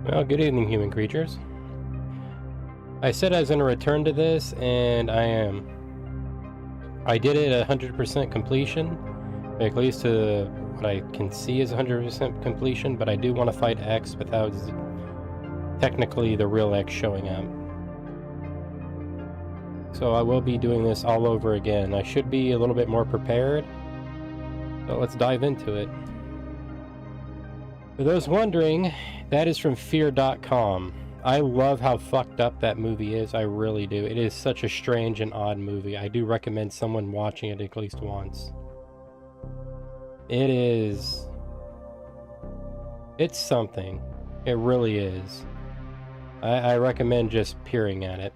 Well, good evening, human creatures. I said I was going to return to this, and I am. I did it at 100% completion, at least to what I can see is 100% completion, but I do want to fight X without technically the real X showing up. So I will be doing this all over again. I should be a little bit more prepared, so let's dive into it. For those wondering, that is from fear.com. I love how fucked up that movie is. I really do. It is such a strange and odd movie. I do recommend someone watching it at least once. It's something. It really is. I recommend just peering at it.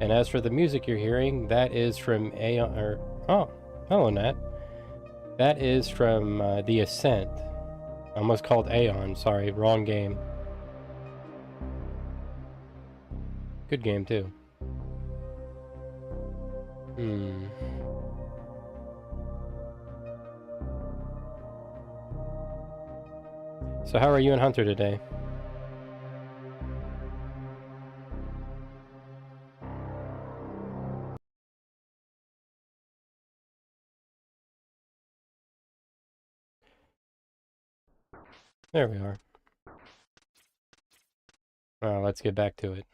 And as for the music you're hearing, that is from oh, hello Nat. That is from The Ascent. I almost called Aeon, sorry, wrong game. Good game too. So how are you and Hunter today? There we are. Well, let's get back to it.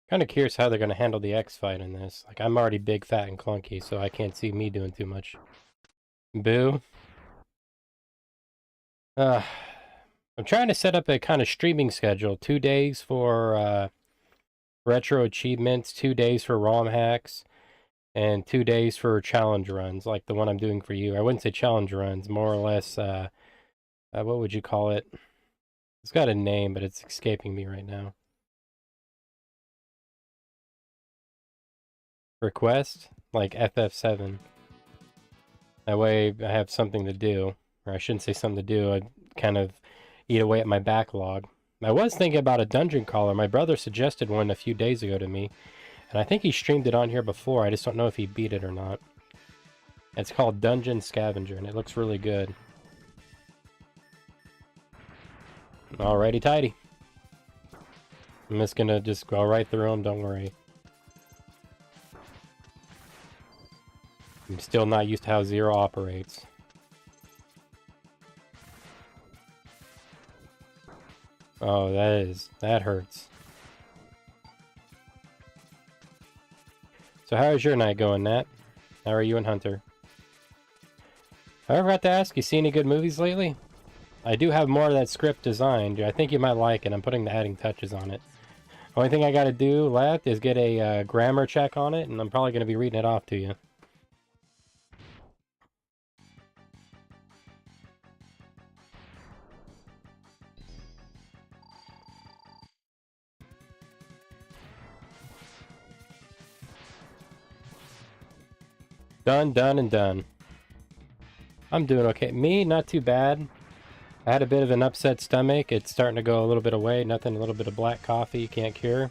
Kind of curious how they're going to handle the X fight in this. Like, I'm already big, fat, and clunky, so I can't see me doing too much. Boo. I'm trying to set up a kind of streaming schedule. 2 days for retro achievements, 2 days for ROM hacks, and 2 days for challenge runs, like the one I'm doing for you. I wouldn't say challenge runs, more or less, what would you call it? It's got a name, but it's escaping me right now. Request? Like FF7. That way I have something to do. Or I shouldn't say something to do, I'd kind of eat away at my backlog. I was thinking about a dungeon crawler. My brother suggested one a few days ago to me. And I think he streamed it on here before. I just don't know if he beat it or not. It's called Dungeon Scavenger, and it looks really good. Alrighty tighty. I'm just gonna go right through them, don't worry. I'm still not used to how Zero operates. Oh, that hurts. So how is your night going, Nat? How are you and Hunter? I forgot to ask, you see any good movies lately? I do have more of that script designed. I think you might like it. I'm putting the adding touches on it. Only thing I gotta do left is get a grammar check on it, and I'm probably gonna be reading it off to you. Done, done, and done. I'm doing okay. Me, not too bad. I had a bit of an upset stomach. It's starting to go a little bit away. Nothing, a little bit of black coffee can't cure.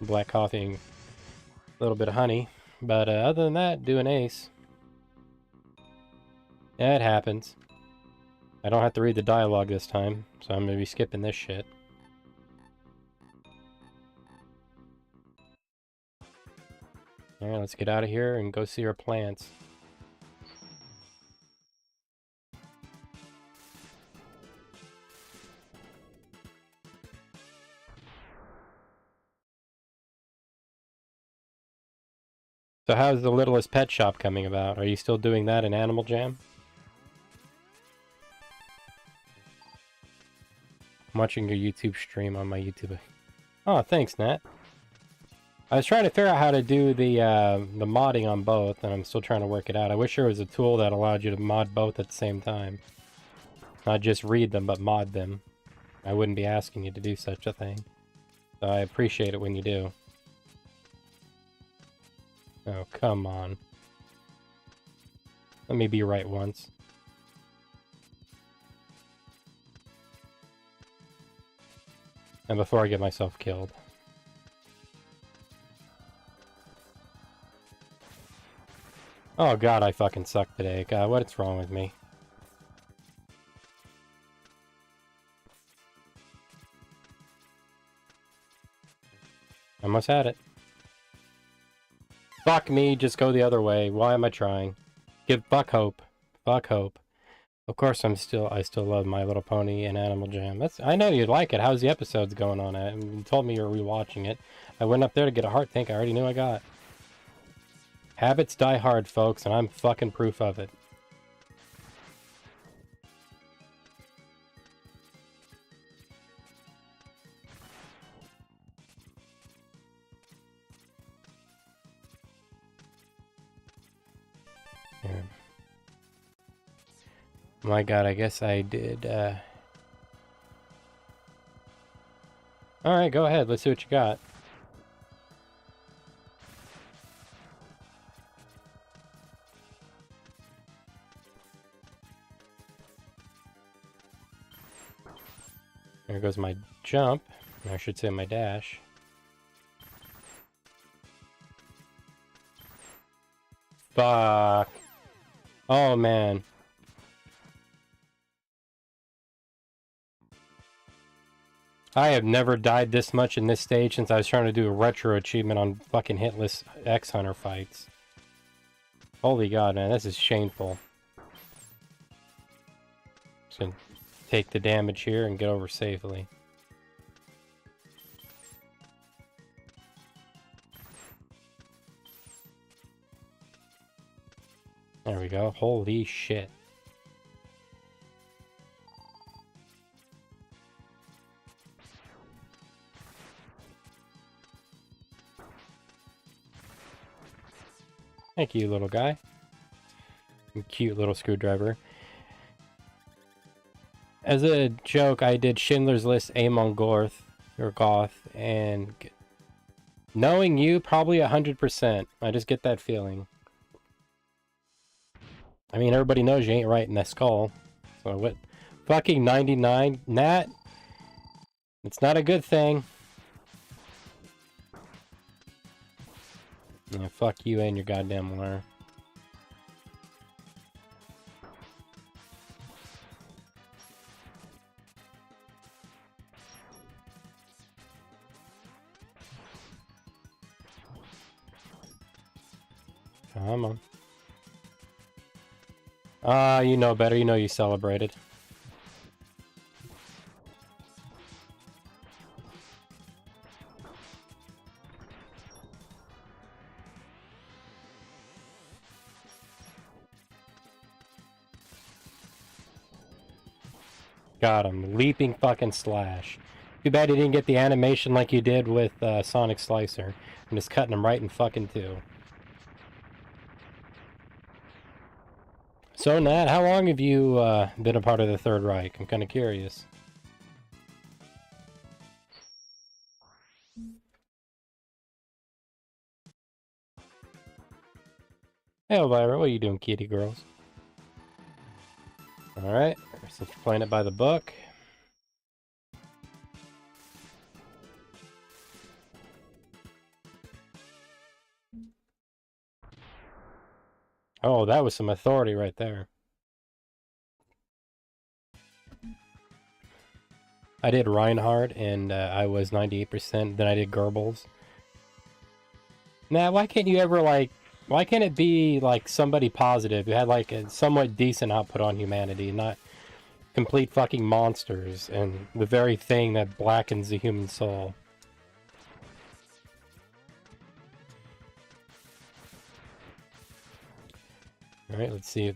Black coffee and a little bit of honey. But other than that, doing ace. Yeah, it happens. I don't have to read the dialogue this time, so I'm going to be skipping this shit. Alright, let's get out of here and go see our plants. So how's the Littlest Pet Shop coming about? Are you still doing that in Animal Jam? I'm watching your YouTube stream on my YouTube. Oh, thanks, Nat. I was trying to figure out how to do the modding on both, and I'm still trying to work it out. I wish there was a tool that allowed you to mod both at the same time. Not just read them, but mod them. I wouldn't be asking you to do such a thing. So I appreciate it when you do. Oh, come on. Let me be right once. And before I get myself killed. Oh god, I fucking suck today. God, what's wrong with me? Almost had it. Fuck me, just go the other way. Why am I trying? Fuck hope. Fuck hope. Of course I still love My Little Pony and Animal Jam. I know you'd like it. How's the episodes going on it? You told me you were rewatching it. I went up there to get a heart tank I already knew I got. Habits die hard, folks, and I'm fucking proof of it. Yeah. My god, I guess I did, Alright, go ahead. Let's see what you got. There goes my jump. I should say my dash. Fuck. Oh, man. I have never died this much in this stage since I was trying to do a retro achievement on fucking hitless X-Hunter fights. Holy god, man, this is shameful. Just gonna take the damage here and get over safely. There we go. Holy shit. Thank you, little guy. Cute little screwdriver. As a joke, I did Schindler's List Amon Goth, and knowing you, probably 100%. I just get that feeling. I mean, everybody knows you ain't right in that skull. So what? Fucking 99? Nat? It's not a good thing. Yeah, fuck you and your goddamn lure. Come on. Ah, you know better. You know you celebrated. Got him. Leaping fucking slash. Too bad you didn't get the animation like you did with Sonic Slicer. I'm just cutting him right in fucking two. So, Nat, how long have you been a part of the Third Reich? I'm kind of curious. Hey, Elvira, what are you doing, kitty girls? Alright, since you're playing it by the book. Oh, that was some authority right there. I did Reinhardt, and I was 98%. Then I did Goebbels. Now, why can't you ever, like... Why can't it be, like, somebody positive who had, like, a somewhat decent output on humanity, not complete fucking monsters and the very thing that blackens the human soul? Alright, let's see.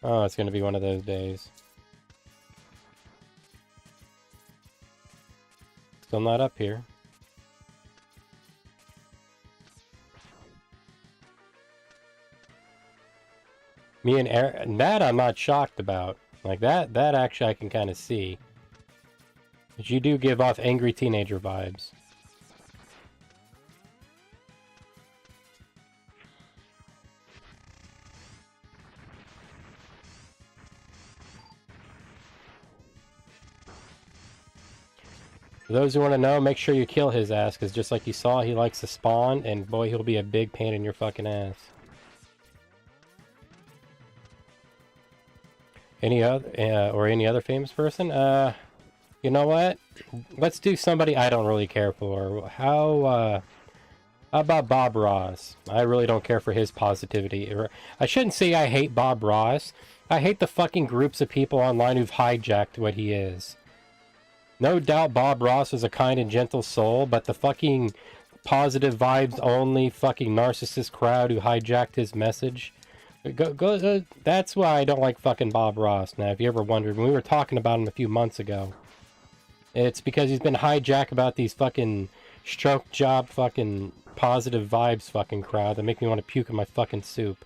Oh, it's gonna be one of those days. Still not up here. Me and Aaron, that I'm not shocked about. Like that actually I can kind of see. But you do give off angry teenager vibes. For those who want to know, make sure you kill his ass, because just like you saw, he likes to spawn, and boy, he'll be a big pain in your fucking ass. Any other, or any other famous person? You know what? Let's do somebody I don't really care for. How about Bob Ross? I really don't care for his positivity. I shouldn't say I hate Bob Ross. I hate the fucking groups of people online who've hijacked what he is. No doubt Bob Ross is a kind and gentle soul, but the fucking positive vibes only fucking narcissist crowd who hijacked his message. That's why I don't like fucking Bob Ross. Now, if you ever wondered, when we were talking about him a few months ago, it's because he's been hijacked about these fucking stroke job fucking positive vibes fucking crowd that make me want to puke in my fucking soup.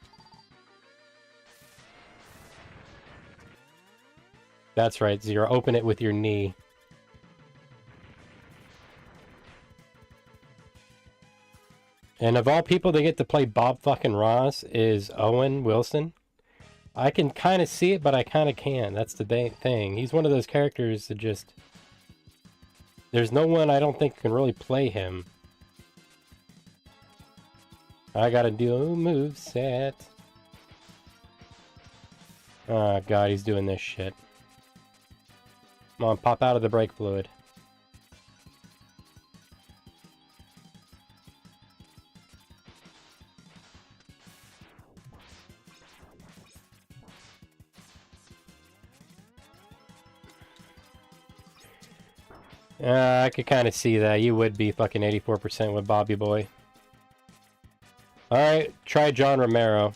That's right, Zero. Open it with your knee. And of all people that get to play Bob fucking Ross is Owen Wilson. I can kind of see it, but I kind of can't. That's the thing. He's one of those characters that just... There's no one I don't think can really play him. I gotta do a moveset. Oh god, he's doing this shit. Come on, pop out of the brake fluid. I could kind of see that. You would be fucking 84% with Bobby Boy. Alright, try John Romero.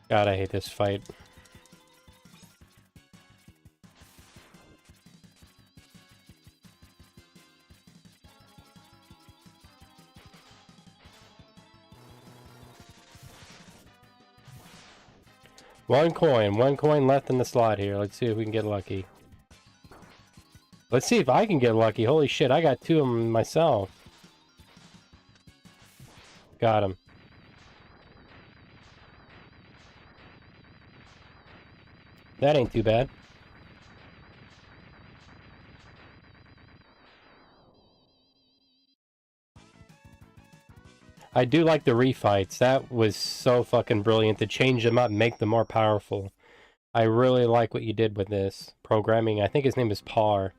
God, I hate this fight. One coin left in the slot here. Let's see if we can get lucky. Let's see if I can get lucky. Holy shit, I got 2 of them myself. Got him. That ain't too bad. I do like the refights. That was so fucking brilliant to change them up and make them more powerful. I really like what you did with this programming. I think his name is Par.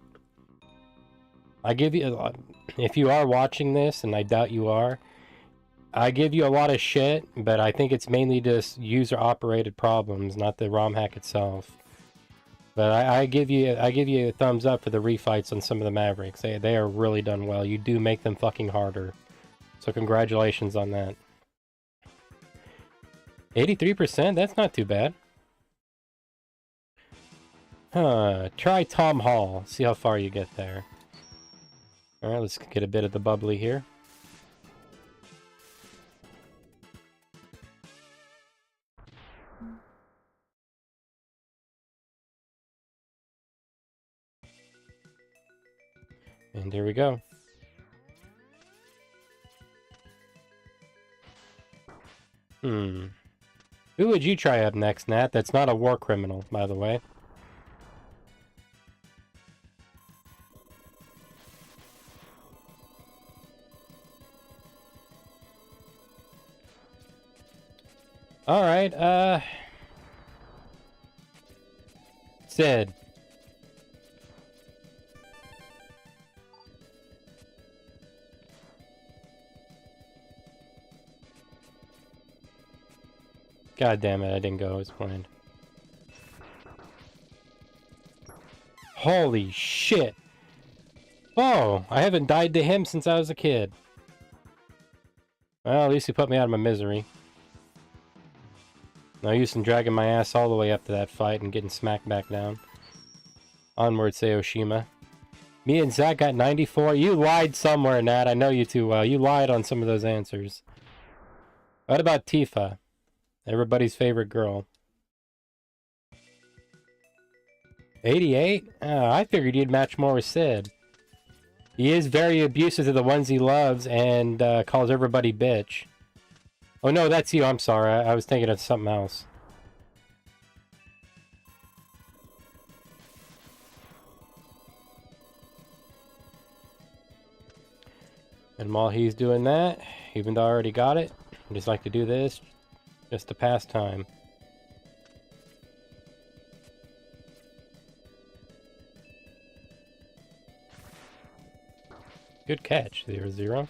I give you, if you are watching this, and I doubt you are, I give you a lot of shit, but I think it's mainly just user-operated problems, not the ROM hack itself. But I give you a thumbs up for the refights on some of the Mavericks. They are really done well. You do make them fucking harder. So congratulations on that. 83%? That's not too bad. Try Tom Hall. See how far you get there. Alright, let's get a bit of the bubbly here. And here we go. Who would you try up next, Nat? That's not a war criminal, by the way. Alright, Sid. God damn it, I didn't go as planned. Holy shit! Oh, I haven't died to him since I was a kid. Well, at least he put me out of my misery. No use in dragging my ass all the way up to that fight and getting smacked back down. Onward, Seoshima. Me and Zach got 94. You lied somewhere, Nat. I know you too well. You lied on some of those answers. What about Tifa? Everybody's favorite girl. 88? I figured you'd match more with Sid. He is very abusive to the ones he loves and calls everybody bitch. Oh no, that's you. I'm sorry. I was thinking of something else. And while he's doing that, even though I already got it, I just like to do this just to pass time. Good catch, 0-0.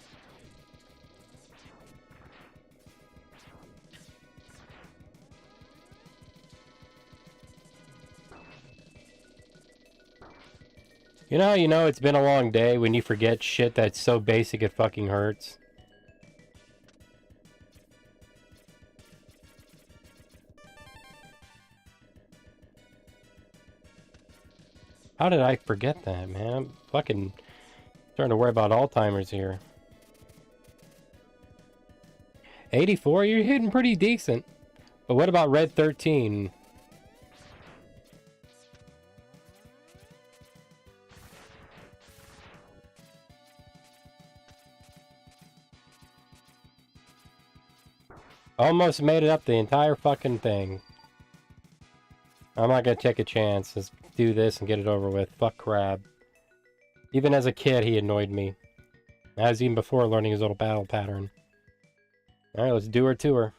You know it's been a long day when you forget shit that's so basic it fucking hurts. How did I forget that, man? I'm fucking starting to worry about Alzheimer's here. 84? You're hitting pretty decent. But what about Red 13? Almost made it up the entire fucking thing. I'm not gonna take a chance. Just do this and get it over with. Fuck Crab. Even as a kid, he annoyed me. As even before learning his little battle pattern. Alright, let's do her to her.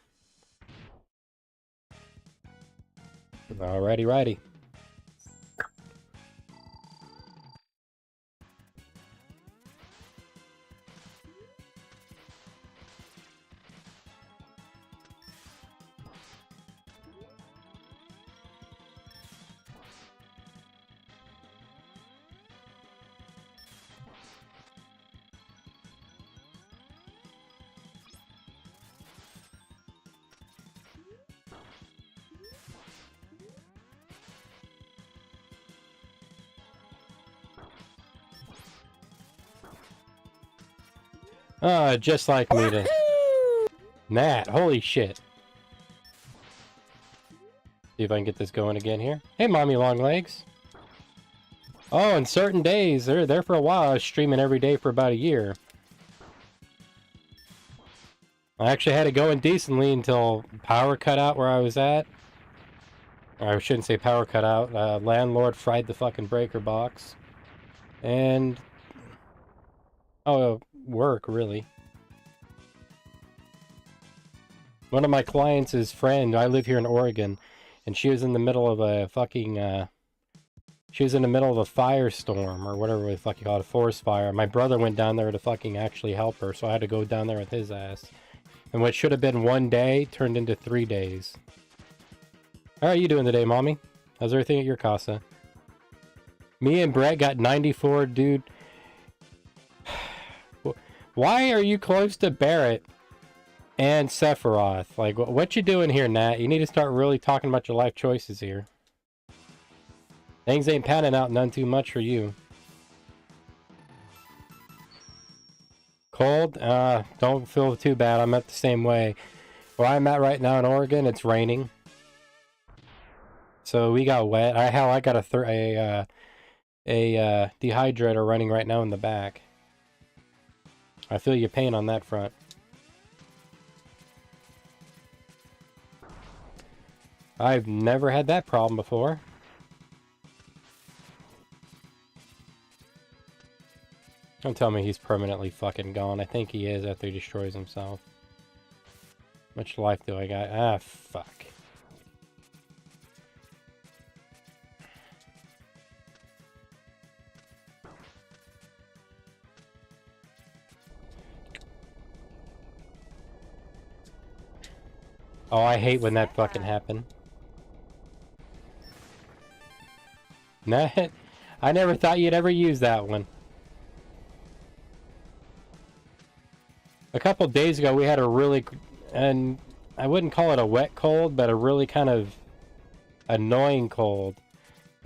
Alrighty, righty. Just like me to... Nat, holy shit. See if I can get this going again here. Hey, Mommy Long Legs. Oh, and certain days, they're there for a while. I was streaming every day for about a year. I actually had it going decently until power cut out where I was at. Or I shouldn't say power cut out. Landlord fried the fucking breaker box. And... oh, work, really. One of my clients' friend, I live here in Oregon, and she was in the middle of a fucking, she was in the middle of a firestorm, or whatever the fuck you call it, a forest fire. My brother went down there to fucking actually help her, so I had to go down there with his ass. And what should have been 1 day turned into 3 days. How are you doing today, Mommy? How's everything at your casa? Me and Brett got 94, dude. Why are you close to Barrett and Sephiroth? Like, what you doing here, Nat? You need to start really talking about your life choices here. Things ain't panning out none too much for you. Cold? Don't feel too bad. I'm at the same way. Where I'm at right now in Oregon, it's raining. So we got wet. I got a dehydrator running right now in the back. I feel your pain on that front. I've never had that problem before. Don't tell me he's permanently fucking gone. I think he is after he destroys himself. How much life do I got? Ah, fuck. Oh, I hate when that fucking happened. Nah, I never thought you'd ever use that one. A couple days ago, we had a really, and I wouldn't call it a wet cold, but a really kind of annoying cold.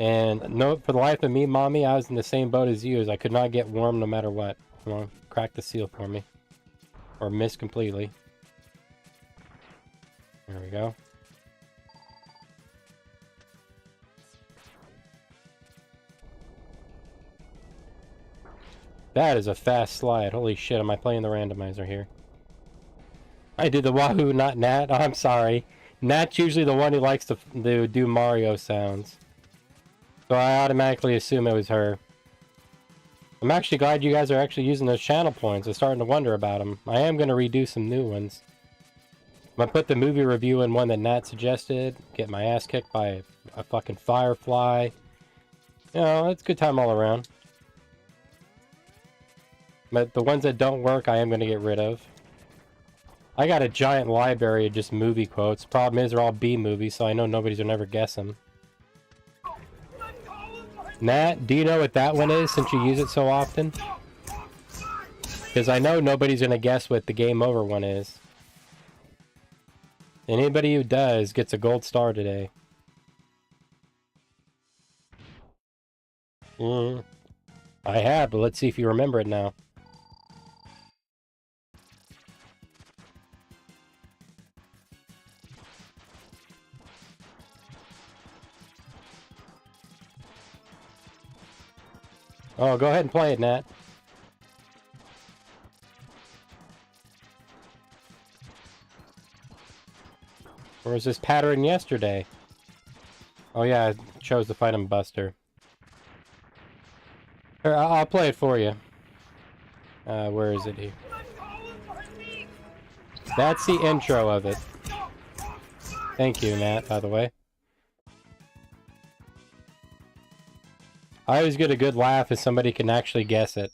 And no, for the life of me, Mommy, I was in the same boat as you, as I could not get warm no matter what. Come on, crack the seal for me. Or miss completely. There we go. That is a fast slide. Holy shit, am I playing the randomizer here? I did the Wahoo, not Nat. Oh, I'm sorry. Nat's usually the one who likes to do Mario sounds. So I automatically assume it was her. I'm actually glad you guys are actually using those channel points. I'm starting to wonder about them. I am going to redo some new ones. I'm going to put the movie review in one that Nat suggested. Get my ass kicked by a fucking firefly. You know, it's a good time all around. But the ones that don't work, I am going to get rid of. I got a giant library of just movie quotes. Problem is, they're all B movies, so I know nobody's gonna ever guess them. Nat, do you know what that one is, since you use it so often? Because I know nobody's gonna guess what the Game Over one is. And anybody who does gets a gold star today. I have, but let's see if you remember it now. Oh, go ahead and play it, Nat. Or was this pattern yesterday? Oh yeah, I chose to fight him Buster. Here, I'll play it for you. Where is it here? That's the intro of it. Thank you, Nat, by the way. I always get a good laugh if somebody can actually guess it.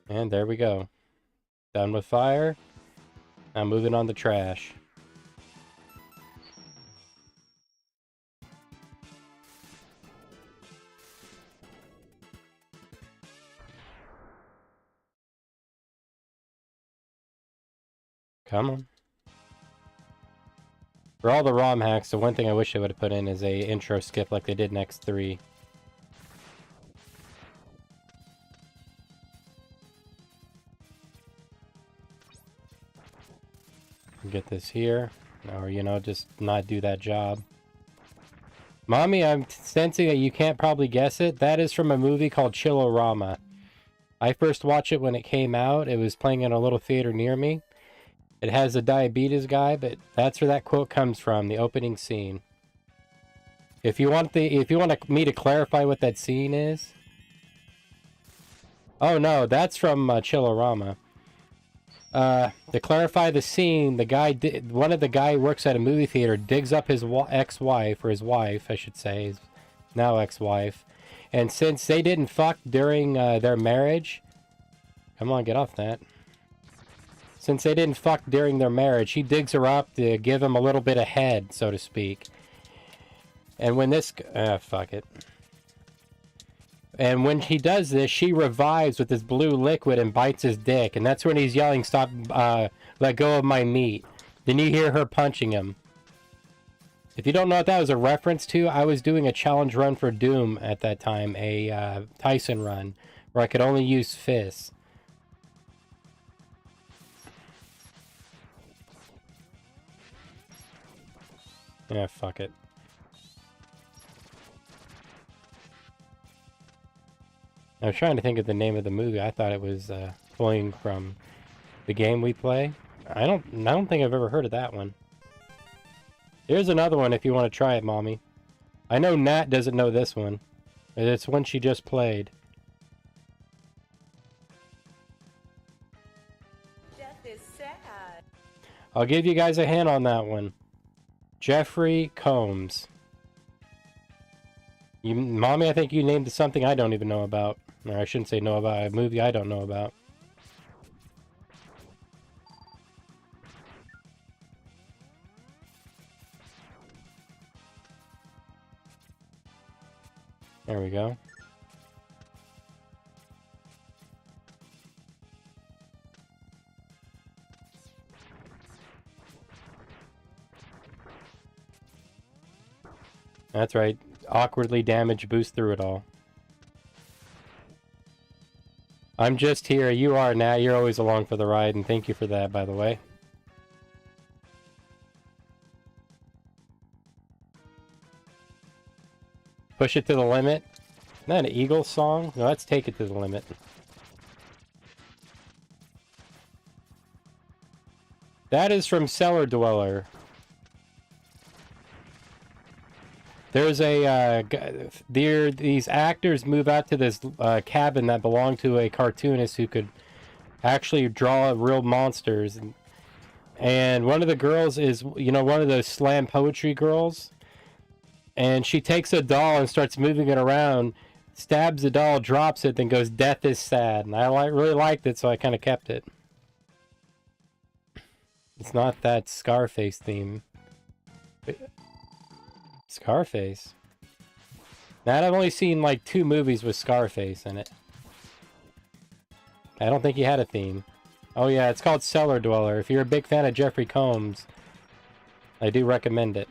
And there we go. Done with fire. Now moving on to trash. Come on. For all the ROM hacks, the one thing I wish they would have put in is a intro skip like they did in X3. Get this here. Or, you know, just not do that job. Mommy, I'm sensing that you can't probably guess it. That is from a movie called Chillorama. I first watched it when it came out. It was playing in a little theater near me. It has a diabetes guy, but that's where that quote comes from, the opening scene. If you want me to clarify what that scene is. Oh no, that's from Chillorama. To clarify the scene, one of the guy who works at a movie theater digs up his ex-wife, or his wife, I should say, his now ex-wife. And since they didn't fuck during their marriage, come on, get off that. Since they didn't fuck during their marriage, he digs her up to give him a little bit of head, so to speak. And when this... fuck it. And when he does this, she revives with this blue liquid and bites his dick. And that's when he's yelling, stop, let go of my meat. Then you hear her punching him. If you don't know what that was a reference to, I was doing a challenge run for Doom at that time. A Tyson run. Where I could only use fists. Yeah, fuck it. I was trying to think of the name of the movie. I thought it was pulling from the game we play. I don't think I've ever heard of that one. Here's another one if you want to try it, Mommy. I know Nat doesn't know this one. It's one she just played. Death is sad. I'll give you guys a hint on that one. Jeffrey Combs. Mommy, I think you named something I don't even know about. Or I shouldn't say know about, a movie I don't know about. There we go. That's right. Awkwardly damaged boost through it all. I'm just here. You are now. You're always along for the ride, and thank you for that, by the way. Push it to the limit. Isn't that an Eagles song? No, let's take it to the limit. That is from Cellar Dweller. There's a, these actors move out to this cabin that belonged to a cartoonist who could actually draw real monsters. And one of the girls is, you know, one of those slam poetry girls. And she takes a doll and starts moving it around, stabs the doll, drops it, then goes, "Death is sad." And I really liked it, so I kind of kept it. It's not that Scarface theme. Scarface? Now, I've only seen like 2 movies with Scarface in it. I don't think he had a theme. Oh yeah, it's called Cellar Dweller. If you're a big fan of Jeffrey Combs, I do recommend it.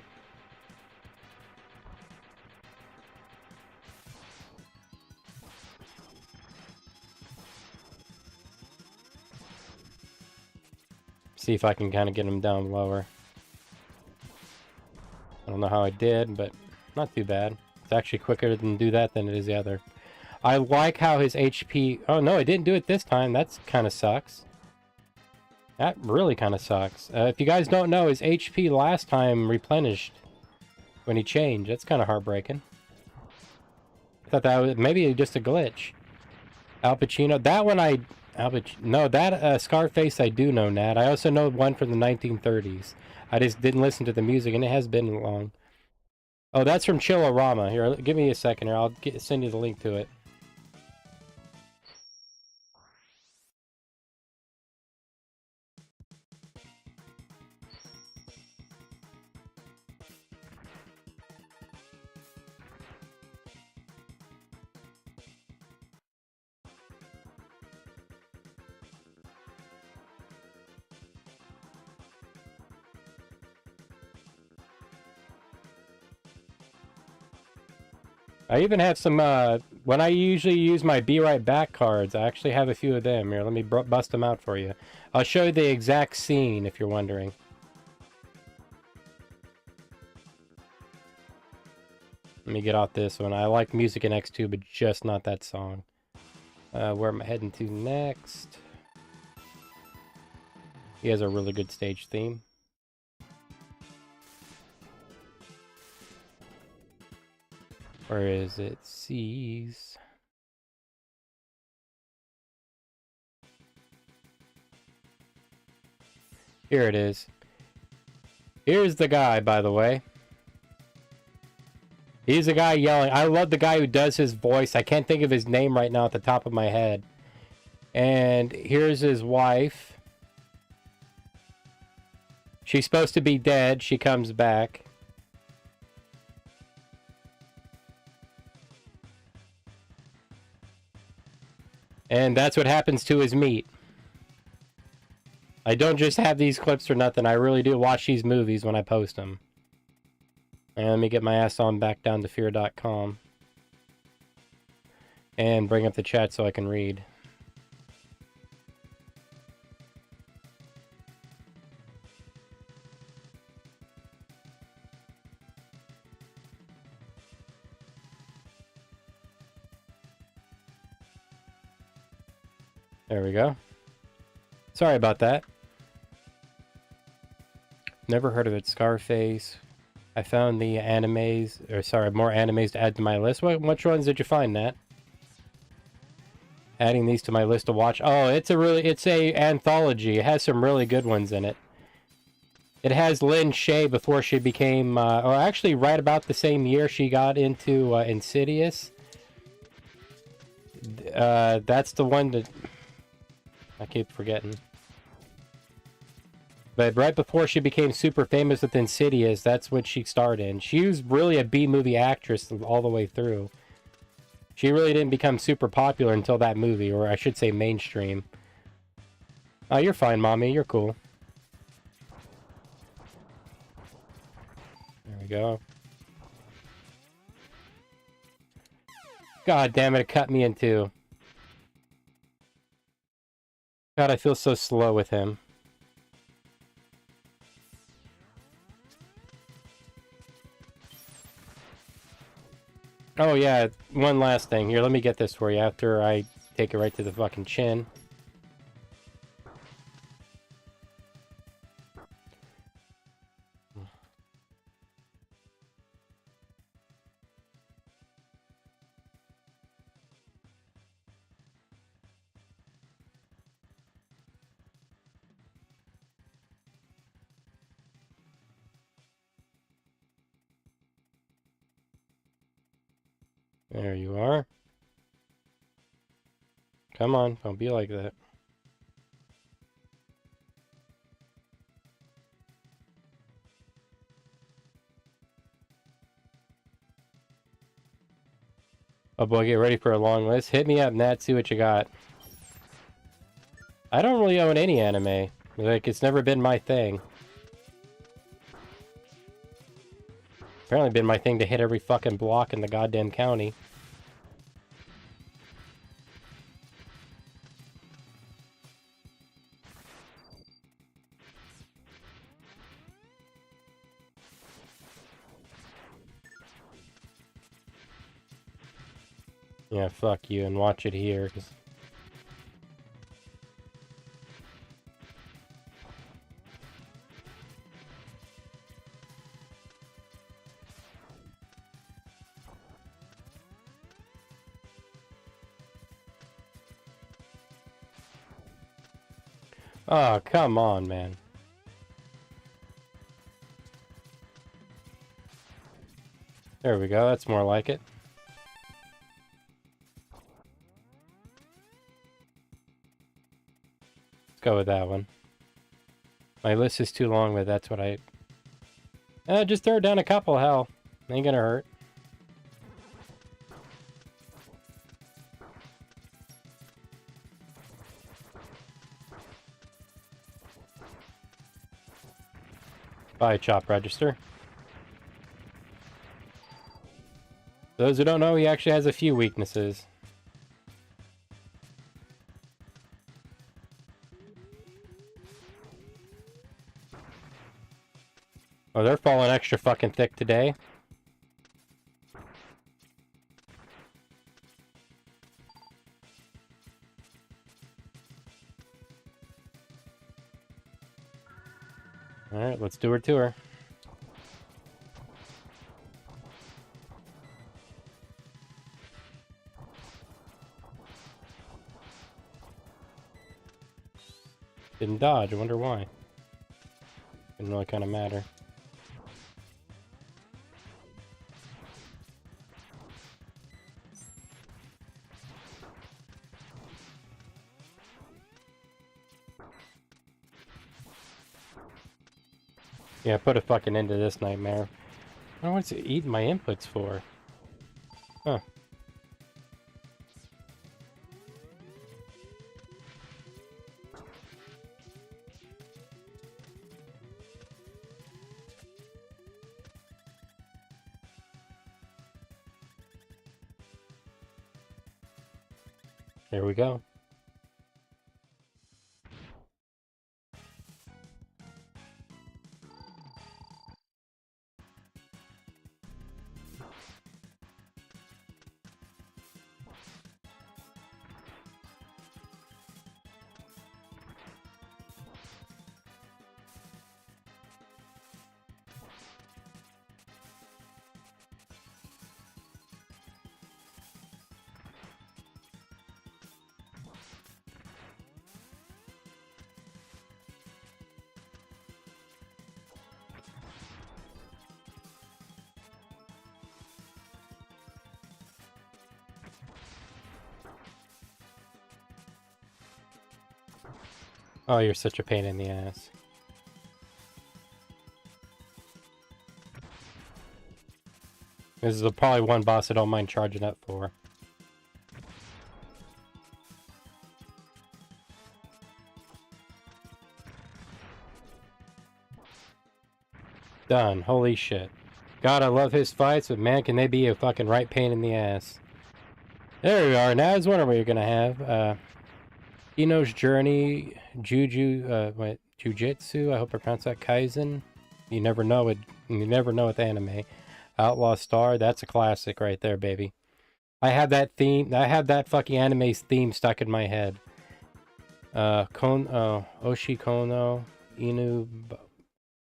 See if I can kind of get him down lower. I don't know how I did, but not too bad. It's actually quicker to do that than it is the other. I like how his HP... Oh no, I didn't do it this time. That's kind of sucks. That really kind of sucks. If you guys don't know, his HP last time replenished when he changed. That's kind of heartbreaking. I thought that was maybe just a glitch. Al Pacino. That one I... No, that Scarface I do know, Nat. I also know one from the 1930s. I just didn't listen to the music, and it has been long. Oh, that's from Chillerama. Here, give me a second here. I'll send you the link to it. I even have some, when I usually use my Be Right Back cards, I actually have a few of them. Here, let me bust them out for you. I'll show you the exact scene, if you're wondering. Let me get off this one. I like music in X2, but just not that song. Where am I heading to next? He has a really good stage theme. Where is it? C's. Here it is. Here's the guy, by the way. He's the guy yelling. I love the guy who does his voice. I can't think of his name right now at the top of my head. And here's his wife. She's supposed to be dead. She comes back. And that's what happens to his meat. I don't just have these clips for nothing. I really do watch these movies when I post them. And let me get my ass on back down to fear.com. And bring up the chat so I can read. There we go. Sorry about that. Never heard of it. Scarface. I found the animes, or sorry, more animes to add to my list. Which ones did you find, Nat? Adding these to my list to watch. Oh, it's a anthology. It has some really good ones in it. It has Lynn Shay before she became, or actually right about the same year she got into Insidious. That's the one that... I keep forgetting. But right before she became super famous with Insidious, that's what she starred in. She was really a B-movie actress all the way through. She really didn't become super popular until that movie, or I should say mainstream. Oh, you're fine, Mommy. You're cool. There we go. God damn it, it cut me in two. God, I feel so slow with him. Oh yeah, one last thing. Here, let me get this for you after I take it right to the fucking chin. There you are. Come on, don't be like that. Oh boy, get ready for a long list. Hit me up, Nat, see what you got. I don't really own any anime. Like, it's never been my thing. Apparently been my thing to hit every fucking block in the goddamn county. Yeah, fuck you, and watch it here, 'cause... Oh, come on, man. There we go, that's more like it. Let's go with that one. My list is too long, but that's what I... just throw down a couple, hell. Ain't gonna hurt. Bye, Chop Register. Those who don't know, he actually has a few weaknesses. Oh, they're falling extra fucking thick today. Alright, let's do her to her. Didn't dodge, I wonder why. Didn't really kind of matter. Yeah, put a fucking end to this nightmare. I don't know what's it eating my inputs for. Huh. There we go. Oh, you're such a pain in the ass. This is probably one boss I don't mind charging up for. Done. Holy shit. God, I love his fights, but man, can they be a fucking right pain in the ass. There we are. Now I was wondering what you're gonna have. Ino's Journey, Jujitsu. I hope I pronounced that. Kaizen. You never know it. You never know with anime. Outlaw Star. That's a classic right there, baby. I have that theme. I have that fucking anime's theme stuck in my head. Oshi Kono, Inu,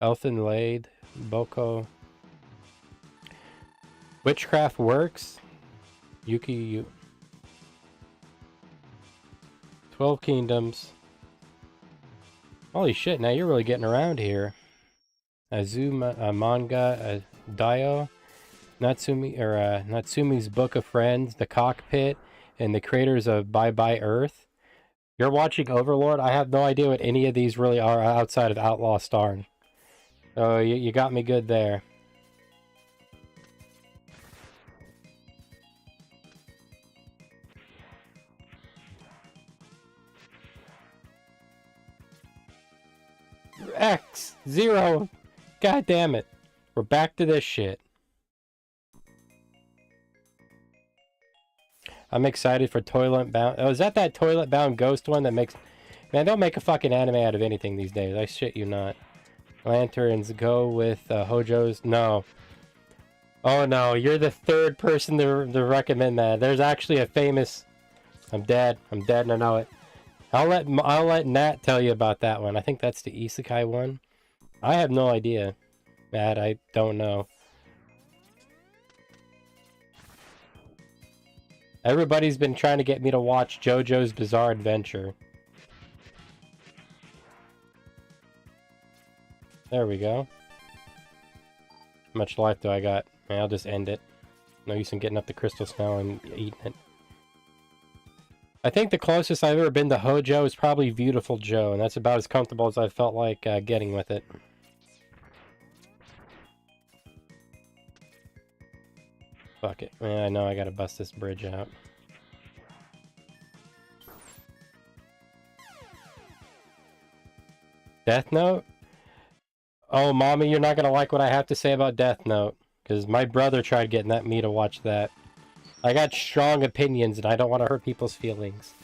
Elfin Lade, Boko. Witchcraft Works. 12 Kingdoms. Holy shit, now you're really getting around here. Azuma Manga Dio. Natsumi's Book of Friends, The Cockpit, and the creators of Bye Bye Earth. You're watching Overlord? I have no idea what any of these really are outside of Outlaw Star. Oh, you got me good there. X! 0! God damn it. We're back to this shit. I'm excited for Toilet Bound. Oh, is that Toilet Bound Ghost one that makes... Man, they'll make a fucking anime out of anything these days. I shit you not. Lanterns go with Hojo's... No. Oh no, you're the third person to recommend that. There's actually a famous... I'm dead and I know it. I'll let Nat tell you about that one. I think that's the Isekai one. I have no idea. Matt, I don't know. Everybody's been trying to get me to watch JoJo's Bizarre Adventure. There we go. How much life do I got? Man, I'll just end it. No use in getting up the crystal smell and eating it. I think the closest I've ever been to Hojo is probably Beautiful Joe, and that's about as comfortable as I felt like getting with it. Fuck it. Man, I know I gotta bust this bridge out. Death Note? Oh, Mommy, you're not gonna like what I have to say about Death Note. Because my brother tried getting me to watch that. I got strong opinions and I don't want to hurt people's feelings.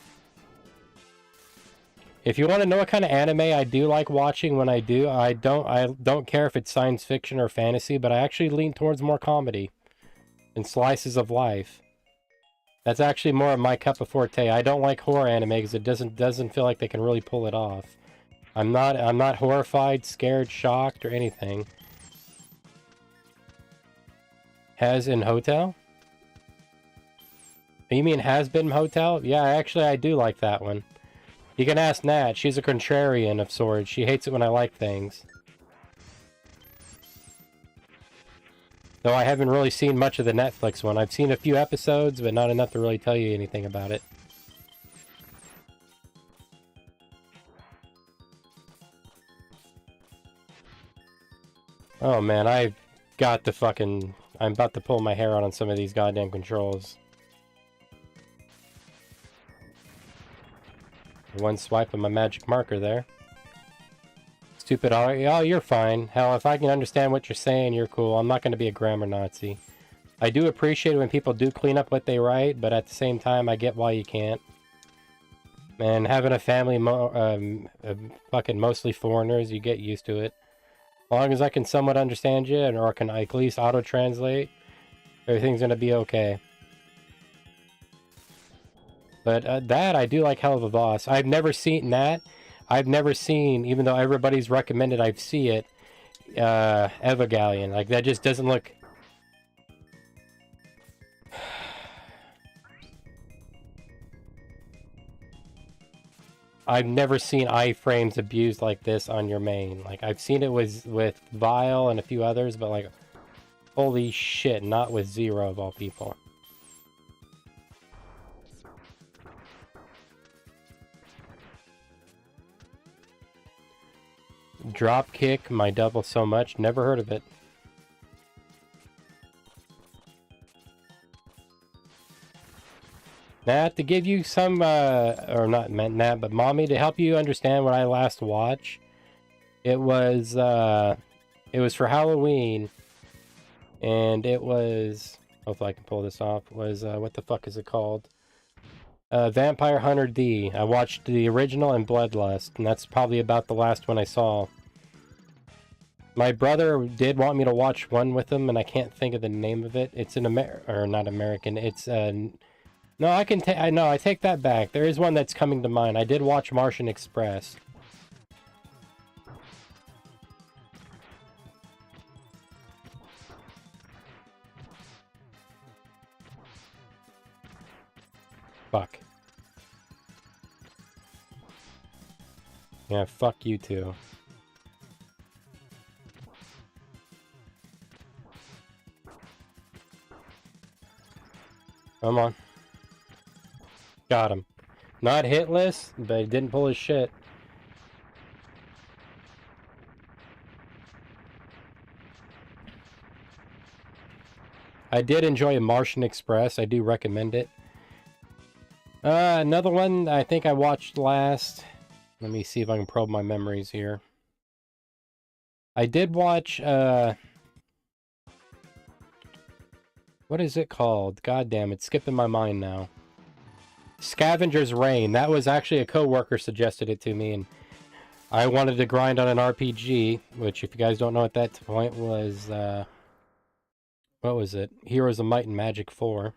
If you want to know what kind of anime I do like watching when I don't care if it's science fiction or fantasy, but I actually lean towards more comedy and slices of life. That's actually more of my cup of forte. I don't like horror anime because it doesn't feel like they can really pull it off. I'm not horrified, scared, shocked, or anything. Has in Hotel? You mean Has Been Hotel? Yeah, actually I do like that one. You can ask Nat. She's a contrarian of sorts. She hates it when I like things. Though I haven't really seen much of the Netflix one. I've seen a few episodes, but not enough to really tell you anything about it. Oh man, I'm about to pull my hair out on some of these goddamn controls. One swipe of my magic marker there. Stupid, oh, you're fine. Hell, if I can understand what you're saying, you're cool. I'm not going to be a grammar Nazi. I do appreciate it when people do clean up what they write, but at the same time, I get why you can't. Man, having a family, fucking mostly foreigners, you get used to it. As long as I can somewhat understand you, or can I at least auto-translate, everything's going to be okay. But that, I do like Hell of a Boss. I've never seen that. I've never seen, even though everybody's recommended I see it, Evangelion. Like, that just doesn't look... I've never seen iframes abused like this on your main. Like, I've seen it with Vile and a few others, but like, holy shit, not with Zero of all people. Dropkick, my double so much. Never heard of it. Nat, to give you some, or not Nat, but Mommy, to help you understand what I last watched, it was for Halloween, and it was, hopefully I can pull this off, was, what the fuck is it called? Vampire Hunter D. I watched the original and Bloodlust, and that's probably about the last one I saw. My brother did want me to watch one with him, and I can't think of the name of it. It's an not American. It's no, I can take. No, I take that back. There is one that's coming to mind. I did watch Martian Express. Fuck. Yeah, fuck you too. Come on. Got him. Not hitless, but he didn't pull his shit. I did enjoy Martian Express. I do recommend it. Another one I think I watched last. Let me see if I can probe my memories here. I did watch, what is it called? God damn, it's skipping my mind now. Scavenger's Reign. That was actually a coworker suggested it to me, and I wanted to grind on an RPG, which, if you guys don't know at that point, was, what was it? Heroes of Might and Magic 4.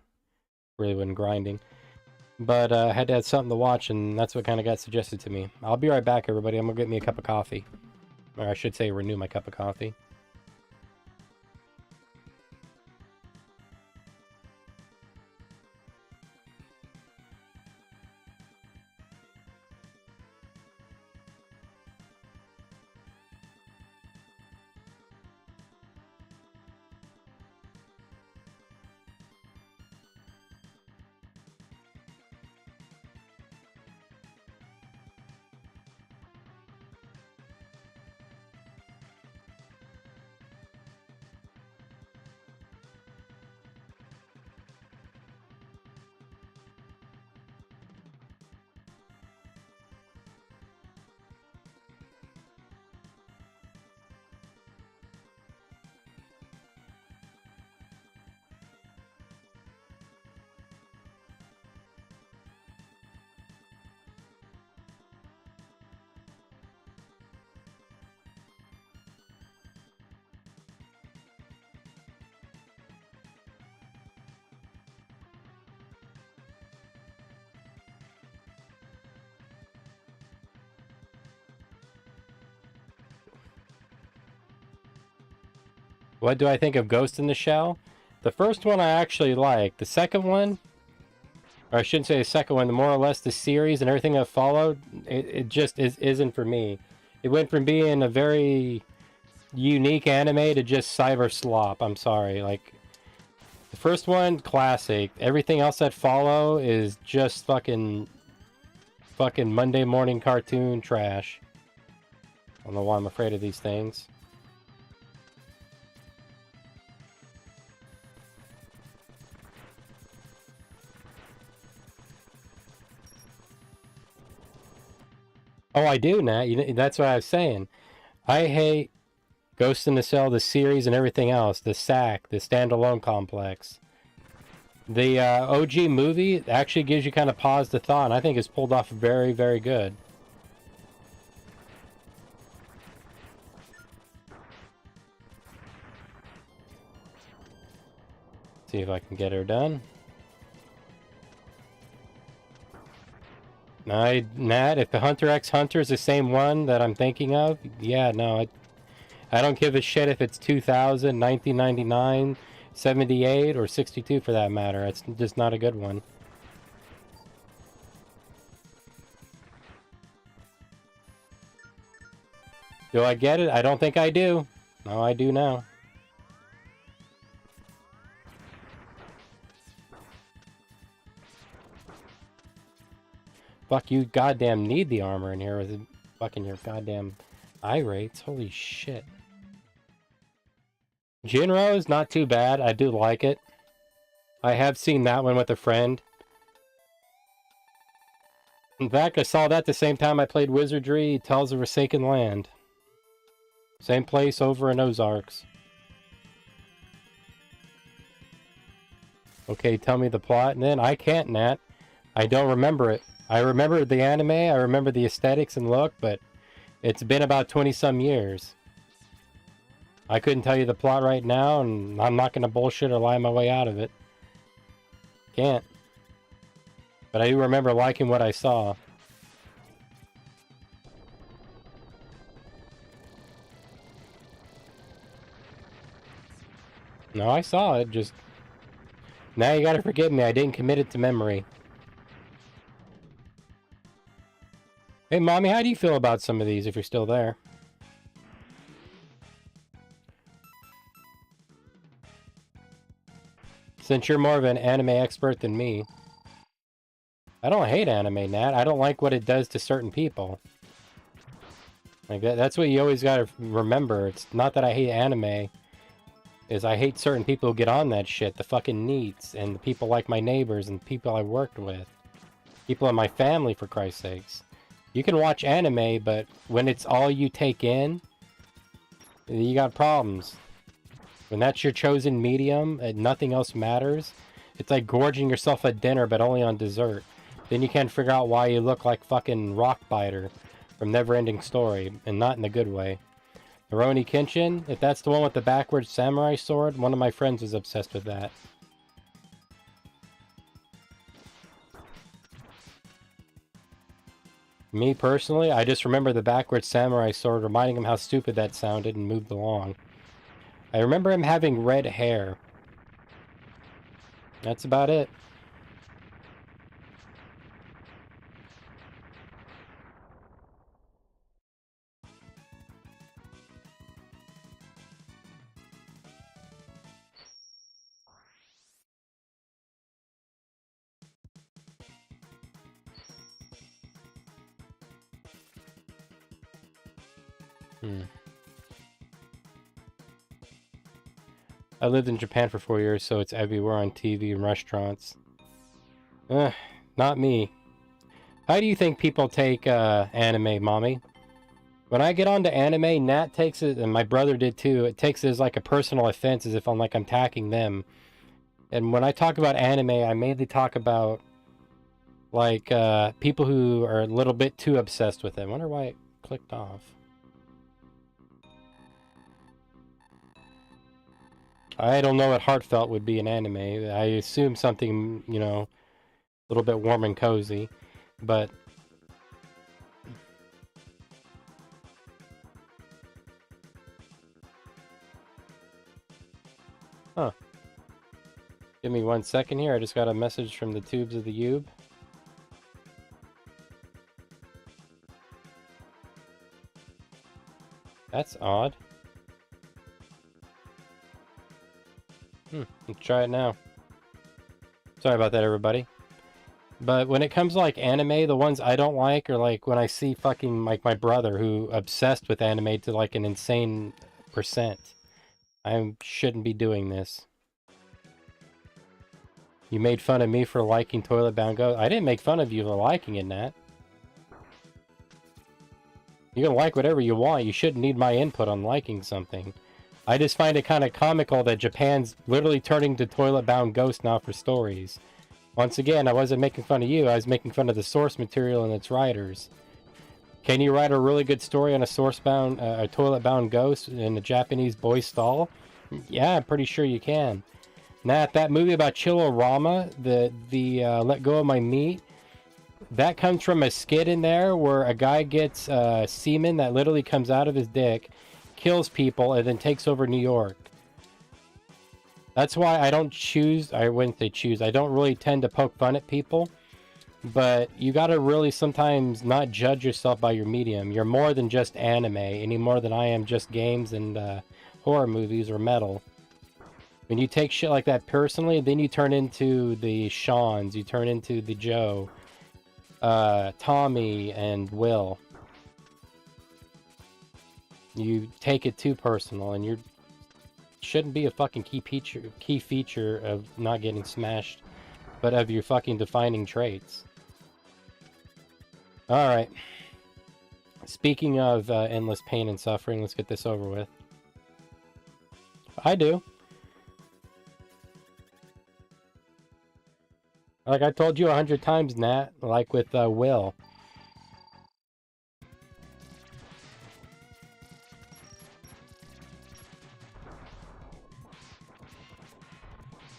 Really wasn't grinding. But I had to have something to watch, and that's what kind of got suggested to me. I'll be right back, everybody. I'm going to get me a cup of coffee. Or I should say renew my cup of coffee. What do I think of Ghost in the Shell? The first one I actually liked. The second one, or I shouldn't say the second one, the more or less the series and everything that followed, it just isn't for me. It went from being a very unique anime to just cyber slop. I'm sorry. Like, the first one, classic. Everything else that follow is just fucking Monday morning cartoon trash. I don't know why I'm afraid of these things. Oh, I do, Nat. That's what I was saying. I hate Ghost in the Shell, the series, and everything else. The SAC, the standalone complex. The OG movie actually gives you kind of pause to thought, and I think it's pulled off very, very good. See if I can get her done. Nat, if the Hunter x Hunter is the same one that I'm thinking of, yeah, no, I don't give a shit if it's 2000, 1999, 78, or 62 for that matter. It's just not a good one. Do I get it? I don't think I do. No, I do now. Fuck, you goddamn need the armor in here with fucking your goddamn eye rates. Holy shit. Jinro is not too bad. I do like it. I have seen that one with a friend. In fact, I saw that the same time I played Wizardry Tales of Forsaken Land. Same place over in Ozarks. Okay, tell me the plot, and then I can't, Nat. I don't remember it. I remember the anime, I remember the aesthetics and look, but it's been about 20-some years. I couldn't tell you the plot right now, and I'm not going to bullshit or lie my way out of it. Can't. But I do remember liking what I saw. No, I saw it, just... Now you gotta forgive me, I didn't commit it to memory. Hey, Mommy, how do you feel about some of these, if you're still there? Since you're more of an anime expert than me. I don't hate anime, Nat. I don't like what it does to certain people. Like, that's what you always gotta remember. It's not that I hate anime. Is I hate certain people who get on that shit. The fucking neets, and the people like my neighbors, and people I worked with. People in my family, for Christ's sakes. You can watch anime, but when it's all you take in, you got problems. When that's your chosen medium, and nothing else matters, it's like gorging yourself at dinner, but only on dessert. Then you can't figure out why you look like fucking Rockbiter from Neverending Story, and not in a good way. Rurouni Kenshin, if that's the one with the backwards samurai sword, one of my friends was obsessed with that. Me personally, I just remember the backwards samurai sword reminding him how stupid that sounded and moved along. I remember him having red hair. That's about it. I lived in Japan for 4 years, so it's everywhere on TV and restaurants. Not me. How do you think people take anime, Mommy? When I get onto anime, Nat takes it, and my brother did too, it takes it as like a personal offense, as if I'm attacking them. And when I talk about anime, I mainly talk about like people who are a little bit too obsessed with it. I wonder why it clicked off. I don't know what heartfelt would be in anime. I assume something, you know, a little bit warm and cozy, but... Huh. Give me 1 second here, I just got a message from the tubes of the Ube. That's odd. Let's try it now. Sorry about that, everybody. But when it comes to like anime, the ones I don't like are like when I see fucking like my brother who obsessed with anime to like an insane percent. I shouldn't be doing this. You made fun of me for liking Toilet Bound Ghost. I didn't make fun of you for liking it, Nat. You can like whatever you want. You shouldn't need my input on liking something. I just find it kind of comical that Japan's literally turning to Toilet Bound Ghost now for stories. Once again, I wasn't making fun of you, I was making fun of the source material and its writers. Can you write a really good story on a a toilet-bound ghost in a Japanese boys' stall? Yeah, I'm pretty sure you can. Nat, that movie about Chilorama, the Let Go of My Meat, that comes from a skit in there where a guy gets semen that literally comes out of his dick, kills people, and then takes over New York. That's why I don't choose, I wouldn't say choose, I don't really tend to poke fun at people. But you gotta really sometimes not judge yourself by your medium. You're more than just anime, any more than I am just games and horror movies or metal. When you take shit like that personally, then you turn into the Seans, you turn into the Joe, Tommy, and Will. You take it too personal, and you shouldn't be a fucking key feature of not getting smashed, but of your fucking defining traits. Alright. Speaking of endless pain and suffering, let's get this over with. I do. Like I told you 100 times, Nat, like with Will.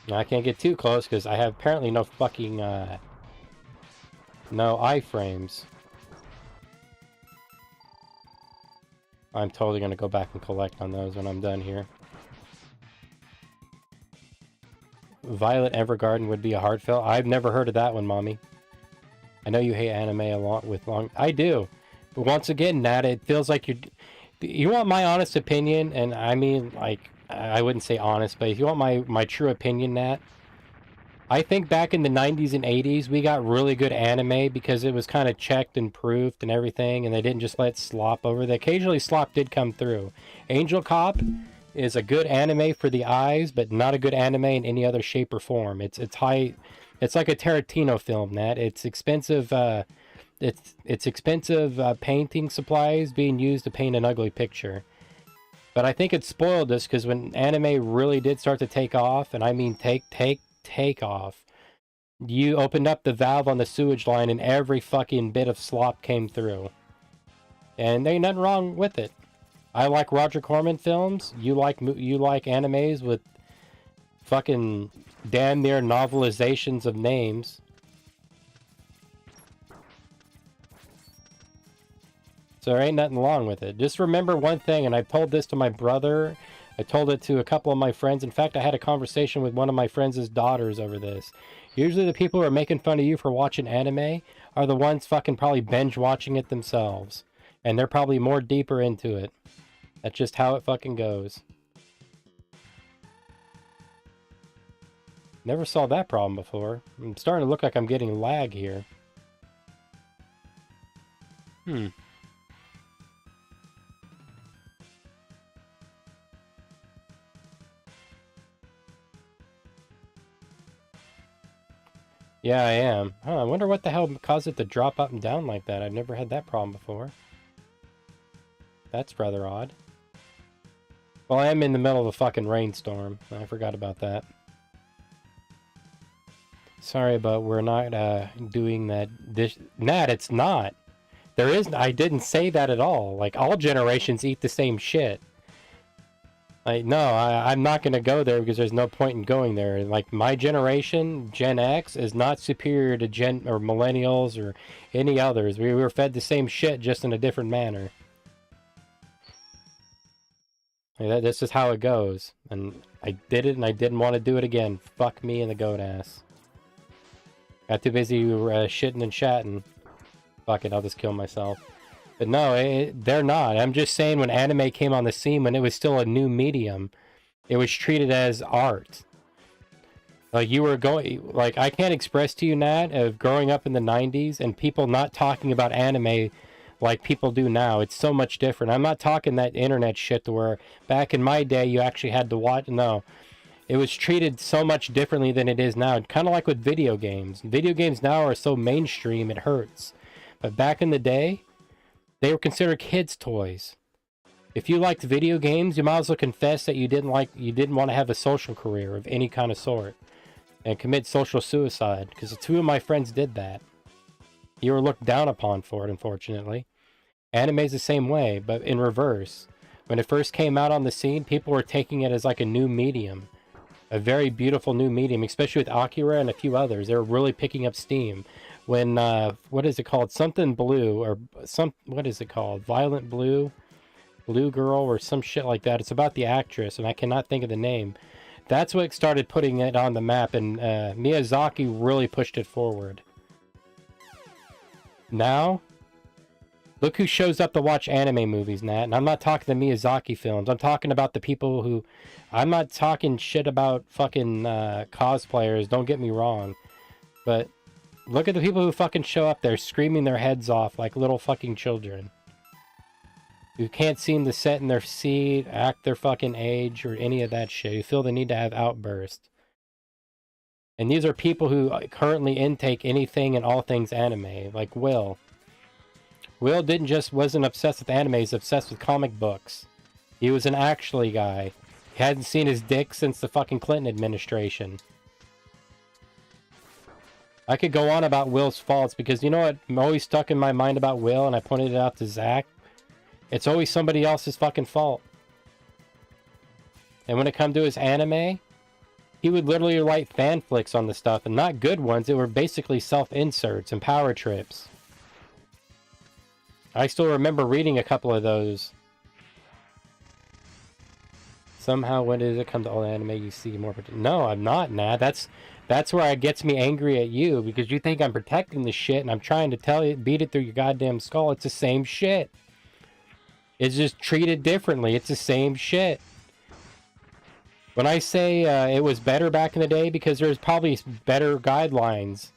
Now, I can't get too close because I have apparently no fucking, no iframes. I'm totally gonna go back and collect on those when I'm done here. Violet Evergarden would be a hard fill. I've never heard of that one, Mommy. I know you hate anime a lot with long... I do. But once again, Nat, it feels like you're... You want my honest opinion, and I mean, like, I wouldn't say honest, but if you want my true opinion, Nat, I think back in the 90s and 80s, we got really good anime because it was kind of checked and proofed and everything, and they didn't just let slop over. Occasionally, slop did come through. Angel Cop is a good anime for the eyes, but not a good anime in any other shape or form. It's high... It's like a Tarantino film, Nat. It's expensive... It's expensive painting supplies being used to paint an ugly picture. But I think it spoiled us because when anime really did start to take off, and I mean take off, you opened up the valve on the sewage line and every fucking bit of slop came through. And there ain't nothing wrong with it. I like Roger Corman films. You like animes with fucking damn near novelizations of names. So there ain't nothing wrong with it. Just remember one thing, and I told this to my brother. I told it to a couple of my friends. In fact, I had a conversation with one of my friends' daughters over this. Usually the people who are making fun of you for watching anime are the ones fucking probably binge watching it themselves. And they're probably more deeper into it. That's just how it fucking goes. Never saw that problem before. I'm starting to look like I'm getting lag here. Yeah, I am. Huh, I wonder what the hell caused it to drop up and down like that. I've never had that problem before. That's rather odd. Well, I am in the middle of a fucking rainstorm. I forgot about that. Sorry, but we're not doing that. Nat, it's not. There is... I didn't say that at all. Like, all generations eat the same shit. Like, no, I'm not going to go there because there's no point in going there. Like, my generation, Gen X, is not superior to or millennials or any others. We were fed the same shit, just in a different manner. Like, that's just how it goes. And I did it, and I didn't want to do it again. Fuck me in the goat ass. Got too busy shitting and chatting. Fuck it, I'll just kill myself. But no, they're not. I'm just saying when anime came on the scene, when it was still a new medium, it was treated as art. Like, you were going... Like, I can't express to you, Nat, of growing up in the 90s and people not talking about anime like people do now. It's so much different. I'm not talking that internet shit to where back in my day you actually had to watch... No. It was treated so much differently than it is now. Kind of like with video games. Video games now are so mainstream, it hurts. But back in the day... They were considered kids' toys. If you liked video games, you might as well confess that you didn't want to have a social career of any kind of sort and commit social suicide, because two of my friends did that. You were looked down upon for it, unfortunately. Anime's the same way, but in reverse. When it first came out on the scene, people were taking it as like a new medium. A very beautiful new medium, especially with Akira and a few others. They were really picking up steam. When, what is it called? Something Blue, or what is it called? Violent Blue? Blue Girl, or some shit like that. It's about the actress, and I cannot think of the name. That's what started putting it on the map, and Miyazaki really pushed it forward. Now, look who shows up to watch anime movies, Nat. And I'm not talking the Miyazaki films. I'm talking about the people who... I'm not talking shit about fucking cosplayers, don't get me wrong. But... Look at the people who fucking show up there screaming their heads off like little fucking children. Who can't seem to set in their seat, act their fucking age, or any of that shit. Who feel the need to have outbursts. And these are people who currently intake anything and all things anime. Like Will. Will wasn't obsessed with anime, he's obsessed with comic books. He was an actually guy. He hadn't seen his dick since the fucking Clinton administration. I could go on about Will's faults because you know what I'm always stuck in my mind about Will, and I pointed it out to Zach? It's always somebody else's fucking fault. And when it come to his anime, he would literally write fan flicks on the stuff, and not good ones. They were basically self-inserts and power trips. I still remember reading a couple of those. Somehow, when does it come to all anime, you see more... No, I'm not, Nat. That's where it gets me angry at you, because you think I'm protecting the shit, and I'm trying to tell you, beat it through your goddamn skull. It's the same shit. It's just treated differently. It's the same shit. When I say it was better back in the day, because there's probably better guidelines.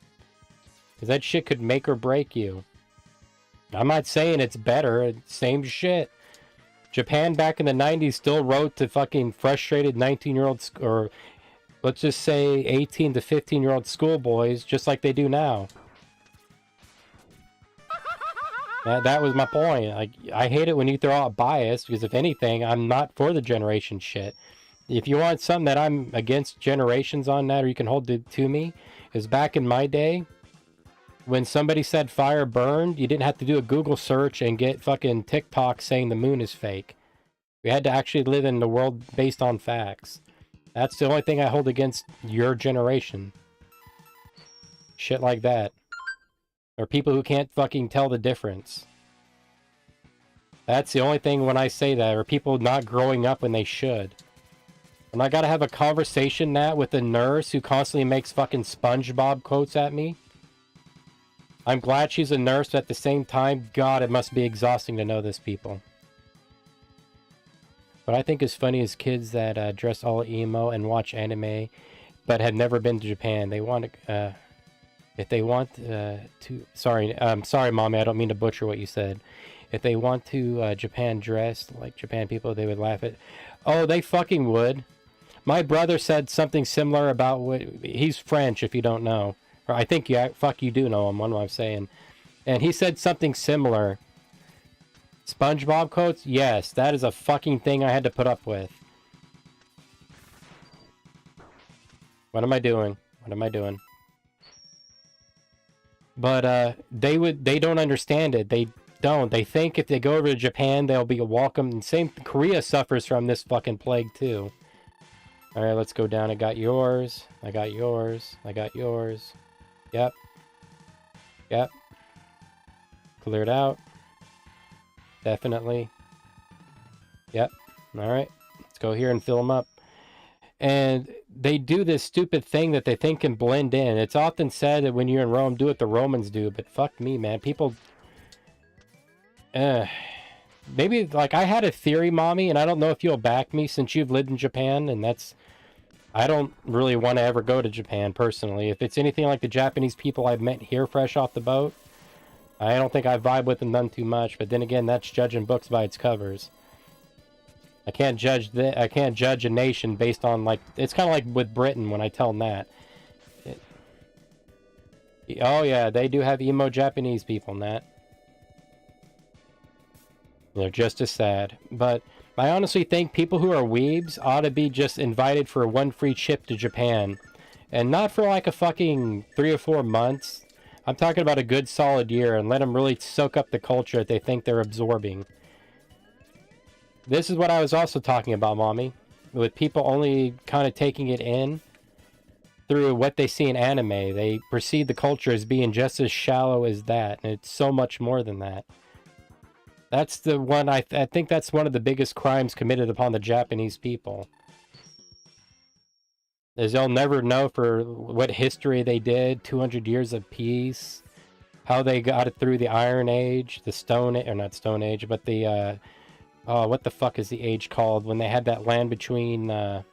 Because that shit could make or break you. I'm not saying it's better. It's same shit. Japan back in the 90s still wrote to fucking frustrated 19-year-olds, or let's just say 18 to 15-year-old schoolboys, just like they do now. That was my point. I hate it when you throw out bias, because if anything, I'm not for the generation shit. If you want something that I'm against generations on that, or you can hold it to me, is back in my day, when somebody said fire burned, you didn't have to do a Google search and get fucking TikTok saying the moon is fake. We had to actually live in the world based on facts. That's the only thing I hold against your generation. Shit like that. Or people who can't fucking tell the difference. That's the only thing when I say that, or people not growing up when they should. And I gotta have a conversation, Nat, with a nurse who constantly makes fucking SpongeBob quotes at me. I'm glad she's a nurse, but at the same time, God, it must be exhausting to know this, people. What I think is funny is kids that dress all emo and watch anime, but have never been to Japan. They want to, if they want to, sorry, Mommy, I don't mean to butcher what you said. If they want to Japan dressed like Japan people, they would laugh at. Oh, they fucking would. My brother said something similar about what he's French, if you don't know. Or I think you do know him, what am I saying? And he said something similar. SpongeBob quotes? Yes, that is a fucking thing I had to put up with. What am I doing? What am I doing? But they don't understand it. They don't. They think if they go over to Japan, they'll be welcome. And same, Korea suffers from this fucking plague too. Alright, let's go down. I got yours. I got yours. I got yours. Yep. Yep. Cleared out. Definitely. Yep. Alright. Let's go here and fill them up. And they do this stupid thing that they think can blend in. It's often said that when you're in Rome, do what the Romans do. But fuck me, man. People... maybe, like, I had a theory, Mommy, and I don't know if you'll back me since you've lived in Japan, and that's... I don't really want to ever go to Japan, personally. If it's anything like the Japanese people I've met here fresh off the boat, I don't think I vibe with them none too much, but then again, that's judging books by its covers. I can't judge a nation based on, like... It's kind of like with Britain when I tell Nat. Oh yeah, they do have emo Japanese people, Nat. They're just as sad. But I honestly think people who are weebs ought to be just invited for one free trip to Japan. And not for like a fucking 3 or 4 months. I'm talking about a good solid year, and let them really soak up the culture that they think they're absorbing. This is what I was also talking about, Mommy. With people only kind of taking it in through what they see in anime. They perceive the culture as being just as shallow as that. And it's so much more than that. That's the one, I think that's one of the biggest crimes committed upon the Japanese people. Is they'll never know for what history they did, 200 years of peace, how they got it through the Iron Age, the Stone Age, or not Stone Age, but the, oh, what the fuck is the age called? When they had that land between, the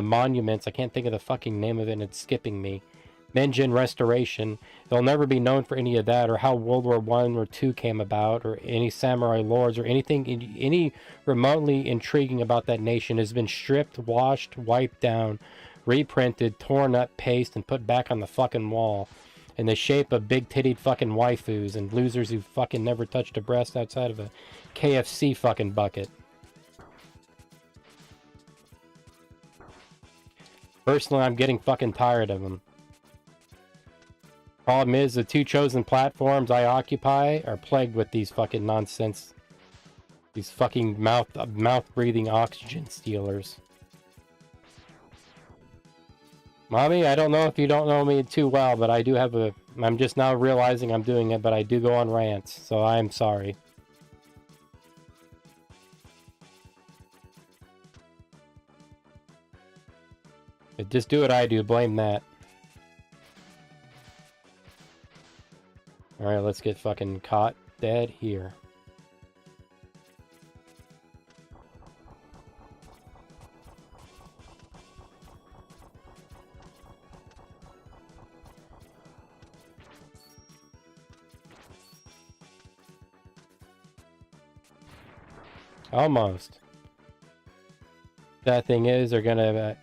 monuments, I can't think of the fucking name of it, and it's skipping me. Meijin Restoration. They'll never be known for any of that, or how World War I or II came about, or any samurai lords, or anything, any remotely intriguing about that nation has been stripped, washed, wiped down, reprinted, torn up, pasted, and put back on the fucking wall in the shape of big-tittied fucking waifus and losers who fucking never touched a breast outside of a KFC fucking bucket. Personally, I'm getting fucking tired of them. Problem is, the two chosen platforms I occupy are plagued with these fucking nonsense. These fucking mouth-breathing oxygen stealers. Mommy, I don't know if you don't know me too well, but I do have a... I'm just now realizing I'm doing it, but I do go on rants, so I'm sorry. But just do what I do, blame that. Alright, let's get fucking caught dead here. Almost. That thing is, they're gonna...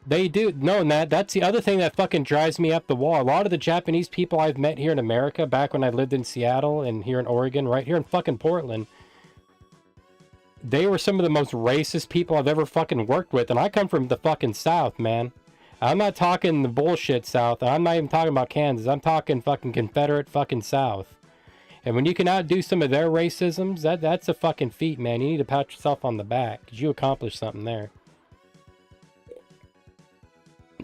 They do. No, Nat, that's the other thing that fucking drives me up the wall. A lot of the Japanese people I've met here in America, back when I lived in Seattle and here in Oregon, right here in fucking Portland, they were some of the most racist people I've ever fucking worked with, and I come from the fucking South, man. I'm not talking the bullshit South. I'm not even talking about Kansas. I'm talking fucking Confederate fucking South. And when you can outdo some of their racisms, that's a fucking feat, man. You need to pat yourself on the back, because you accomplished something there.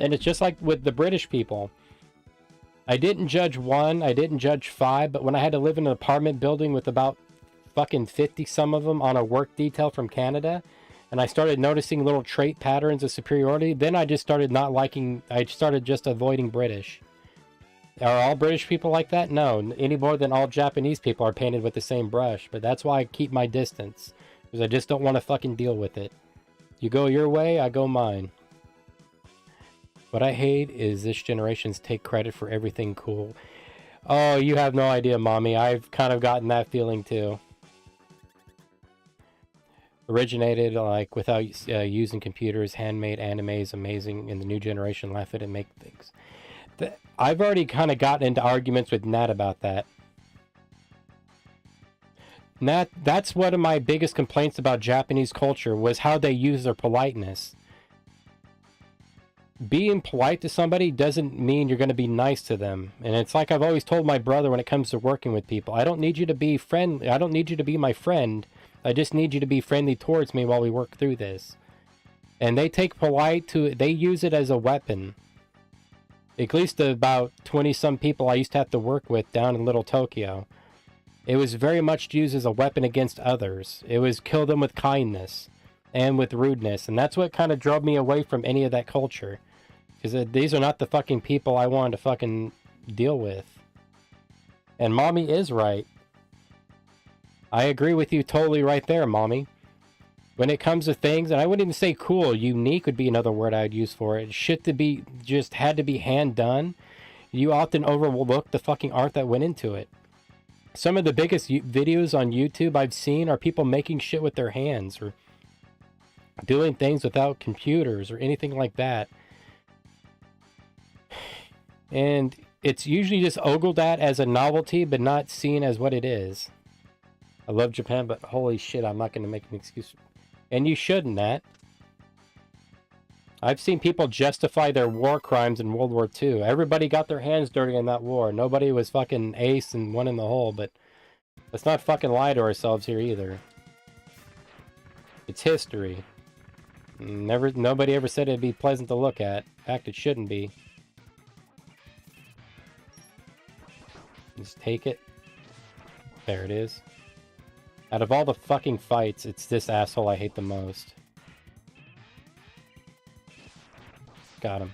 And it's just like with the British people. I didn't judge one, I didn't judge five, but when I had to live in an apartment building with about fucking 50 some of them on a work detail from Canada, and I started noticing little trait patterns of superiority, then I just started not liking, I started just avoiding British. Are all British people like that? No, any more than all Japanese people are painted with the same brush, but that's why I keep my distance, because I just don't want to fucking deal with it. You go your way, I go mine. What I hate is this generation's take credit for everything cool. Oh, you have no idea, Mommy. I've kind of gotten that feeling too. Originated like without using computers, handmade anime is amazing, and the new generation laugh at it and make things. I've already kind of gotten into arguments with Nat about that. Nat, that's one of my biggest complaints about Japanese culture, was how they use their politeness. Being polite to somebody doesn't mean you're going to be nice to them. And it's like I've always told my brother when it comes to working with people. I don't need you to be friendly. I don't need you to be my friend. I just need you to be friendly towards me while we work through this. And they take polite to... They use it as a weapon. At least about 20-some people I used to have to work with down in Little Tokyo. It was very much used as a weapon against others. It was kill them with kindness and with rudeness. And that's what kind of drove me away from any of that culture. Because these are not the fucking people I wanted to fucking deal with. And Mommy is right. I agree with you totally right there, Mommy. When it comes to things, and I wouldn't even say cool, unique would be another word I'd use for it. Shit to be, just had to be hand done. You often overlook the fucking art that went into it. Some of the biggest videos on YouTube I've seen are people making shit with their hands, or doing things without computers, or anything like that. And it's usually just ogled at as a novelty, but not seen as what it is. I love Japan, but holy shit, I'm not going to make an excuse. And you shouldn't, Nat. I've seen people justify their war crimes in World War II. Everybody got their hands dirty in that war. Nobody was fucking ace and one in the hole, but let's not fucking lie to ourselves here either. It's history. Nobody ever said it'd be pleasant to look at. In fact, it shouldn't be. Just take it. There it is. Out of all the fucking fights, it's this asshole I hate the most. Got him.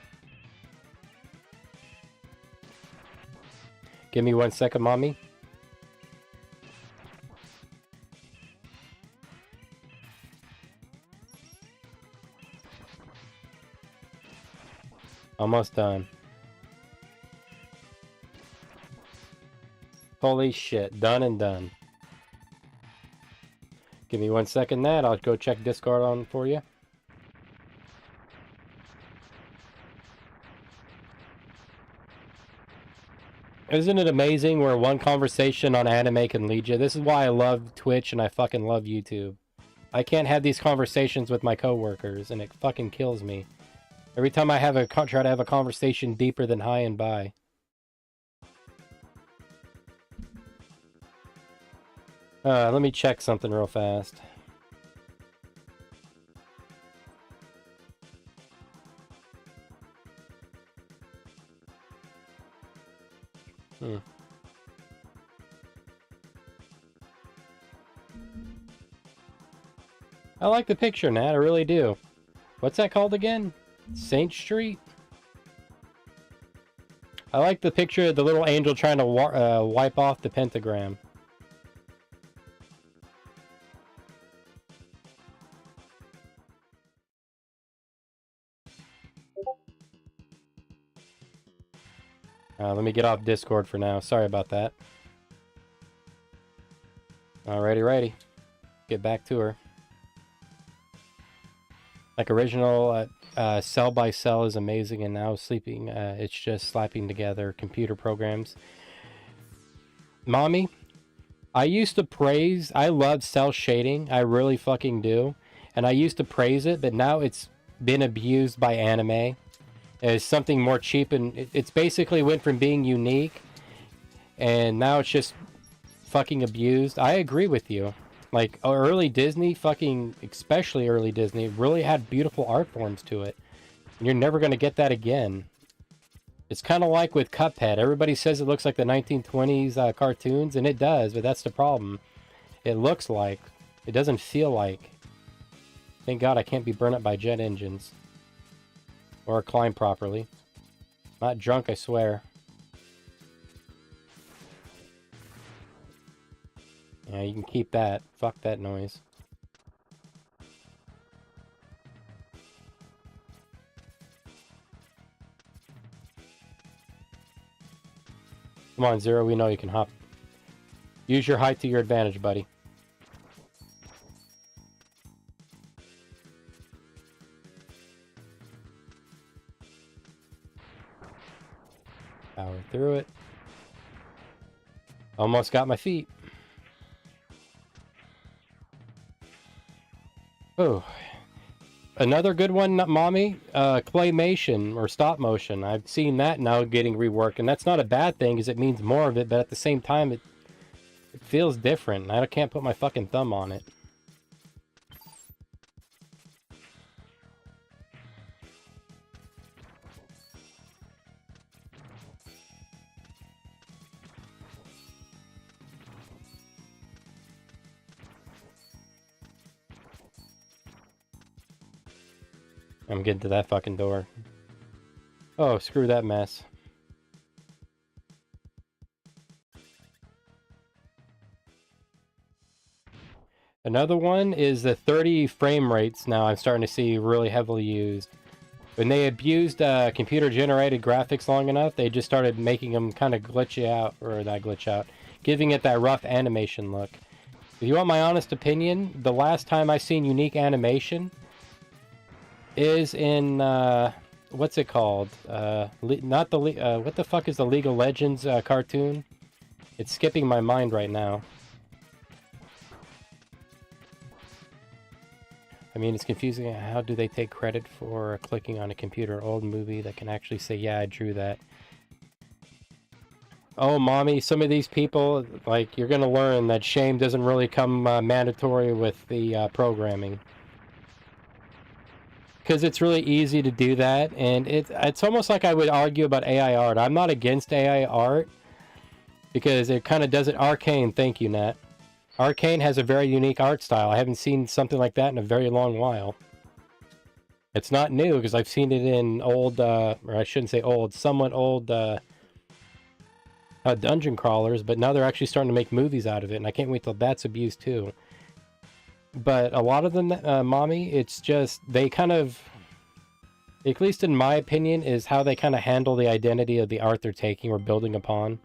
Give me 1 second, Mommy. Almost done. Holy shit, done and done. Give me 1 second, Nat. I'll go check Discord on for you. Isn't it amazing where one conversation on anime can lead you? This is why I love Twitch and I fucking love YouTube. I can't have these conversations with my coworkers and it fucking kills me. Every time I have try to have a conversation deeper than hi and bye. Let me check something real fast. I like the picture, Nat. I really do. What's that called again? Saint Street? I like the picture of the little angel trying to wipe off the pentagram. Let me get off Discord for now. Sorry about that. Alrighty. Get back to her. Like original cell by cell is amazing, and now sleeping, it's just slapping together computer programs. Mommy, I used to praise, I love cell shading, I really fucking do, and I used to praise it, but now it's been abused by anime as something more cheap, and it's basically went from being unique, and now it's just fucking abused. I agree with you. Like, early Disney, fucking, especially early Disney, really had beautiful art forms to it. And you're never going to get that again. It's kind of like with Cuphead. Everybody says it looks like the 1920s cartoons, and it does, but that's the problem. It looks like. It doesn't feel like. Thank God I can't be burned up by jet engines. Or climb properly. Not drunk, I swear. Yeah, you can keep that. Fuck that noise. Come on, Zero, we know you can hop. Use your height to your advantage, buddy. Power through it. Almost got my feet. Oh, another good one, Mommy. Claymation or stop motion. I've seen that now getting reworked, and that's not a bad thing, because it means more of it. But at the same time, it feels different. I can't put my fucking thumb on it. I'm getting to that fucking door. Oh, screw that mess. Another one is the 30 frame rates now I'm starting to see really heavily used. When they abused computer-generated graphics long enough, they just started making them kind of glitch out, or not glitch out, giving it that rough animation look. If you want my honest opinion, the last time I seen unique animation is in, what's it called? Not the, what the fuck is the League of Legends cartoon? It's skipping my mind right now. I mean, it's confusing. How do they take credit for clicking on a computer old movie that can actually say, yeah, I drew that? Oh, Mommy, some of these people, like, you're gonna learn that shame doesn't really come mandatory with the programming. Because it's really easy to do that, and it's almost like I would argue about AI art. I'm not against AI art, because it kind of does it. Arcane, thank you, Nat. Arcane has a very unique art style. I haven't seen something like that in a very long while. It's not new, because I've seen it in old, or I shouldn't say old, somewhat old dungeon crawlers, but now they're actually starting to make movies out of it, and I can't wait till that's abused too. But a lot of them, Mommy, it's just, they kind of, at least in my opinion, is how they kind of handle the identity of the art they're taking or building upon.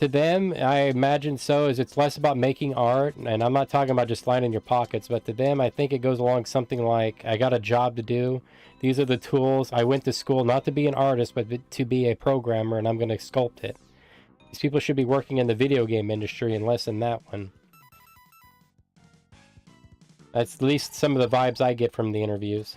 To them, I imagine so, is it's less about making art, and I'm not talking about just lining your pockets, but to them, I think it goes along something like, I got a job to do, these are the tools, I went to school not to be an artist, but to be a programmer, and I'm going to sculpt it. These people should be working in the video game industry and less in that one. That's at least some of the vibes I get from the interviews.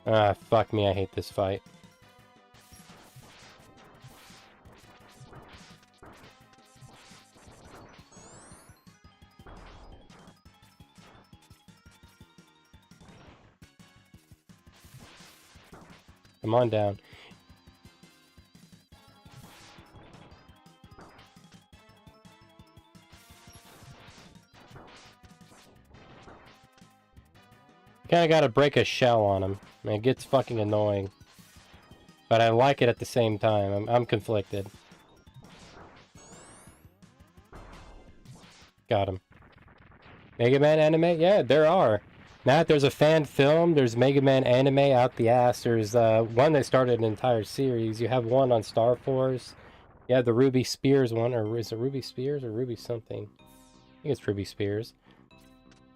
Ah, fuck me, I hate this fight. Come on down. Kinda gotta break a shell on him. It gets fucking annoying. But I like it at the same time. I'm conflicted. Got him. Mega Man anime? Yeah, there are. Matt, there's a fan film. There's Mega Man anime out the ass. There's one that started an entire series. You have one on Star Force. You have the Ruby Spears one. Or is it Ruby Spears or Ruby something? I think it's Ruby Spears.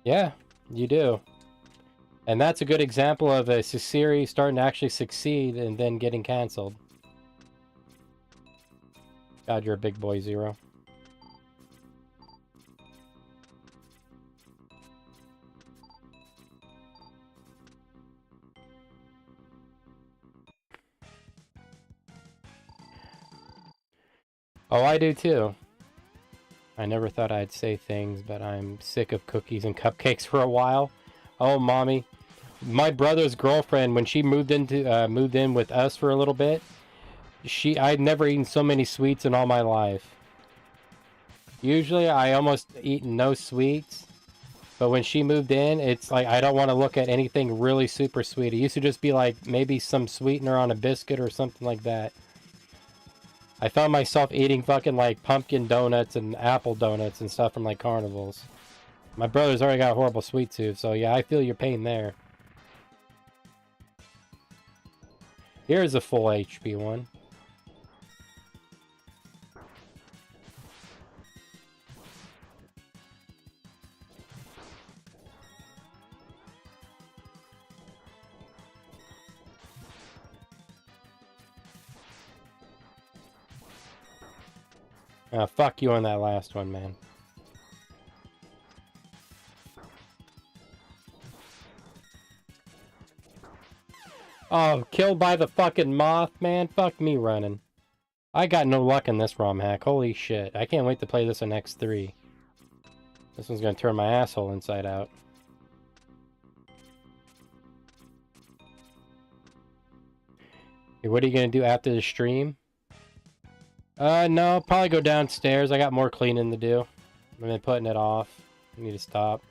Yeah, you do. And that's a good example of a series starting to actually succeed and then getting canceled. God, you're a big boy, Zero. Oh, I do too. I never thought I'd say things, but I'm sick of cookies and cupcakes for a while. Oh, mommy. My brother's girlfriend, when she moved in with us for a little bit, I'd never eaten so many sweets in all my life. Usually I almost eat no sweets, but when she moved in, it's like I don't want to look at anything really super sweet. It used to just be like maybe some sweetener on a biscuit or something like that. I found myself eating fucking like pumpkin donuts and apple donuts and stuff from like carnivals. My brother's already got a horrible sweet tooth, so yeah, I feel your pain there. Here's a full HP one. Fuck you on that last one, man. Oh, killed by the fucking moth, man. Fuck me running. I got no luck in this romhack. Holy shit. I can't wait to play this on X3. This one's gonna turn my asshole inside out. Hey, what are you gonna do after the stream? No, probably go downstairs. I got more cleaning to do. I've been putting it off. I need to stop.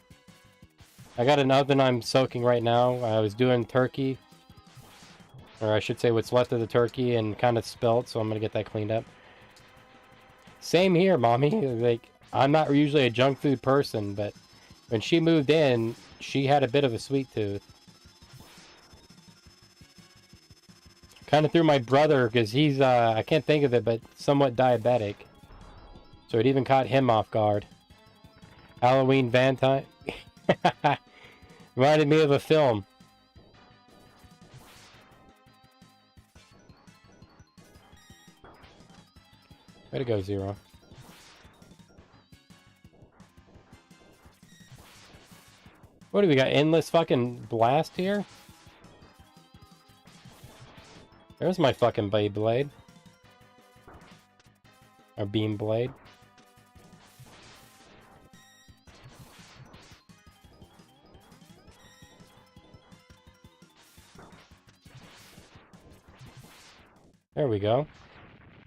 I got an oven I'm soaking right now. I was doing turkey. Or I should say what's left of the turkey and kind of spelt, so I'm gonna get that cleaned up. Same here, mommy. Like, I'm not usually a junk food person, but when she moved in, she had a bit of a sweet tooth. Kind of threw my brother, because he's, I can't think of it, but somewhat diabetic. So it even caught him off guard. Halloween Valentine. Reminded me of a film. Way to go, Zero. What do we got? Endless fucking blast here? There's my fucking blade. Or beam blade. There we go.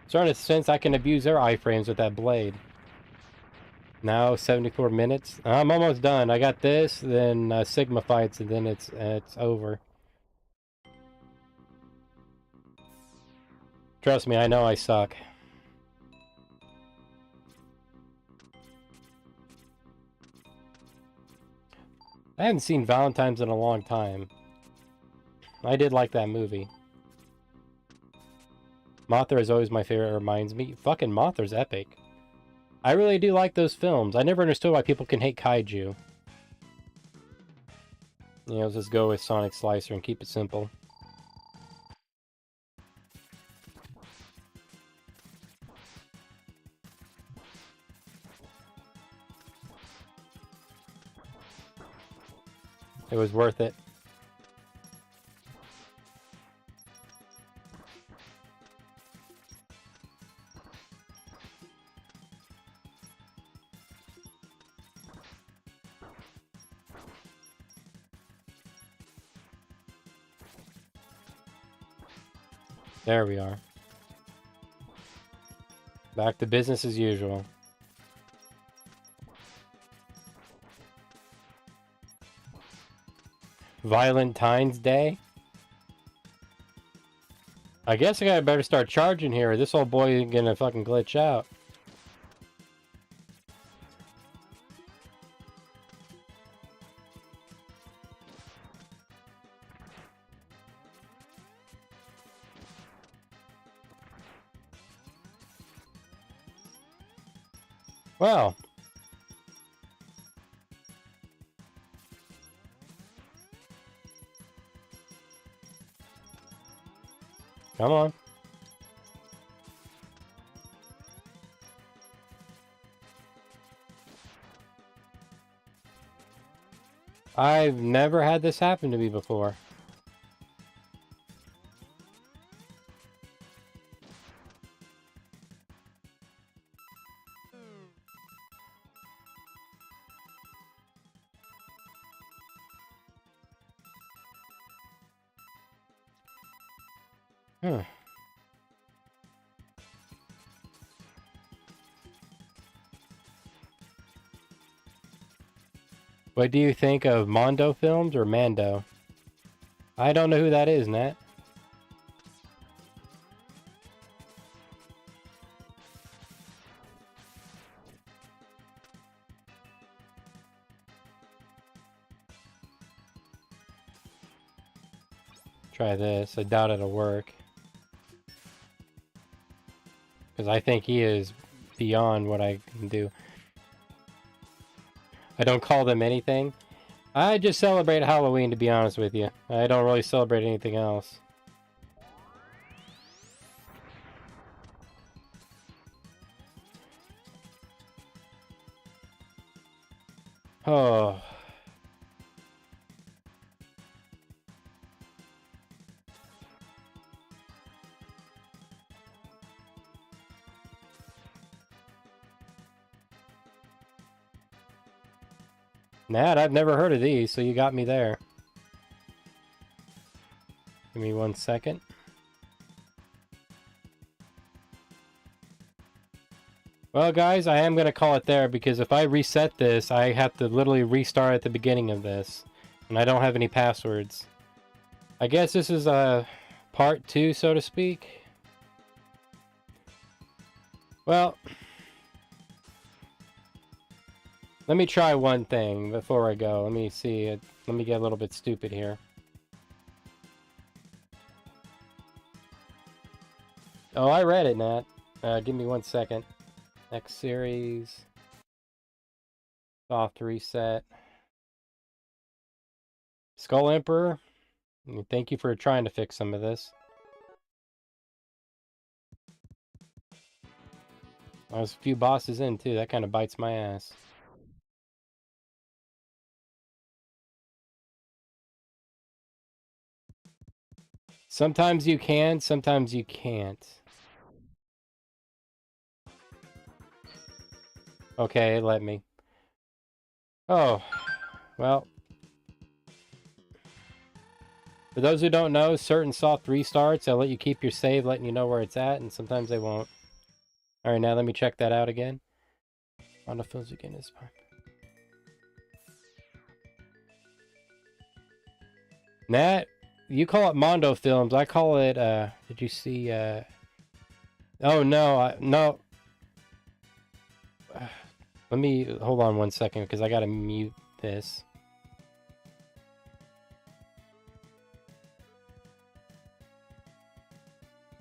Starting to sense I can abuse their iframes with that blade. Now 74 minutes. I'm almost done. I got this, then Sigma fights, and then it's over. Trust me, I know I suck. I haven't seen Valentine's in a long time. I did like that movie. Mothra is always my favorite. It reminds me. Fucking Mothra's epic. I really do like those films. I never understood why people can hate kaiju. You know, let's just go with Sonic Slicer and keep it simple. It was worth it. There we are. Back to business as usual. Valentine's Day? I guess I better start charging here, or this old boy is gonna fucking glitch out. Well. Come on. I've never had this happen to me before. Huh. What do you think of Mondo Films or Mando? I don't know who that is, Nat. Try this. I doubt it'll work. Because I think he is beyond what I can do. I don't call them anything. I just celebrate Halloween, to be honest with you. I don't really celebrate anything else. Oh. Nat, I've never heard of these, so you got me there. Give me 1 second. Well, guys, I am going to call it there, because if I reset this, I have to literally restart at the beginning of this. And I don't have any passwords. I guess this is part 2, so to speak. Well, let me try one thing before I go. Let me see. Let me get a little bit stupid here. Oh, I read it, Nat. Give me 1 second. Next series. Soft reset. Skull Emperor. Thank you for trying to fix some of this. I was a few bosses in, too. That kind of bites my ass. Sometimes you can, sometimes you can't. Okay, let me. Oh, well. For those who don't know, certain soft restarts, they'll let you keep your save, letting you know where it's at, and sometimes they won't. Alright, now let me check that out again. Mondo Films again is fine. Nat, you call it Mondo Films. I call it, did you see, oh, no, no. Let me, hold on 1 second, because I gotta mute this.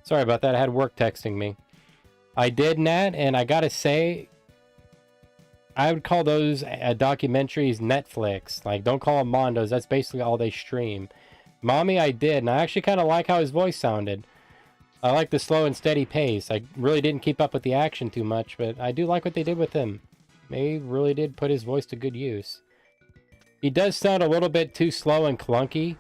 Sorry about that, I had work texting me. I did, Nat, and I gotta say, I would call those documentaries Netflix. Like, don't call them Mondos, that's basically all they stream. Mommy, I did, and I actually kind of like how his voice sounded. I like the slow and steady pace. I really didn't keep up with the action too much, but I do like what they did with him. They really did put his voice to good use. He does sound a little bit too slow and clunky.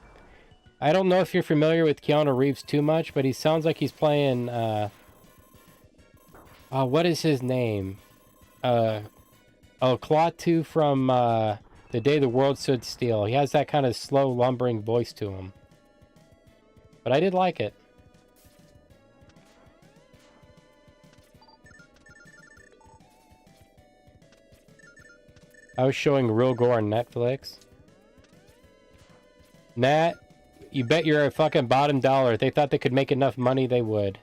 I don't know if you're familiar with Keanu Reeves too much, but he sounds like he's playing, what is his name? Klaatu from, The Day the World Stood Still. He has that kind of slow, lumbering voice to him. But I did like it. I was showing real gore on Netflix. Nat, you bet your fucking bottom dollar if they thought they could make enough money, they would.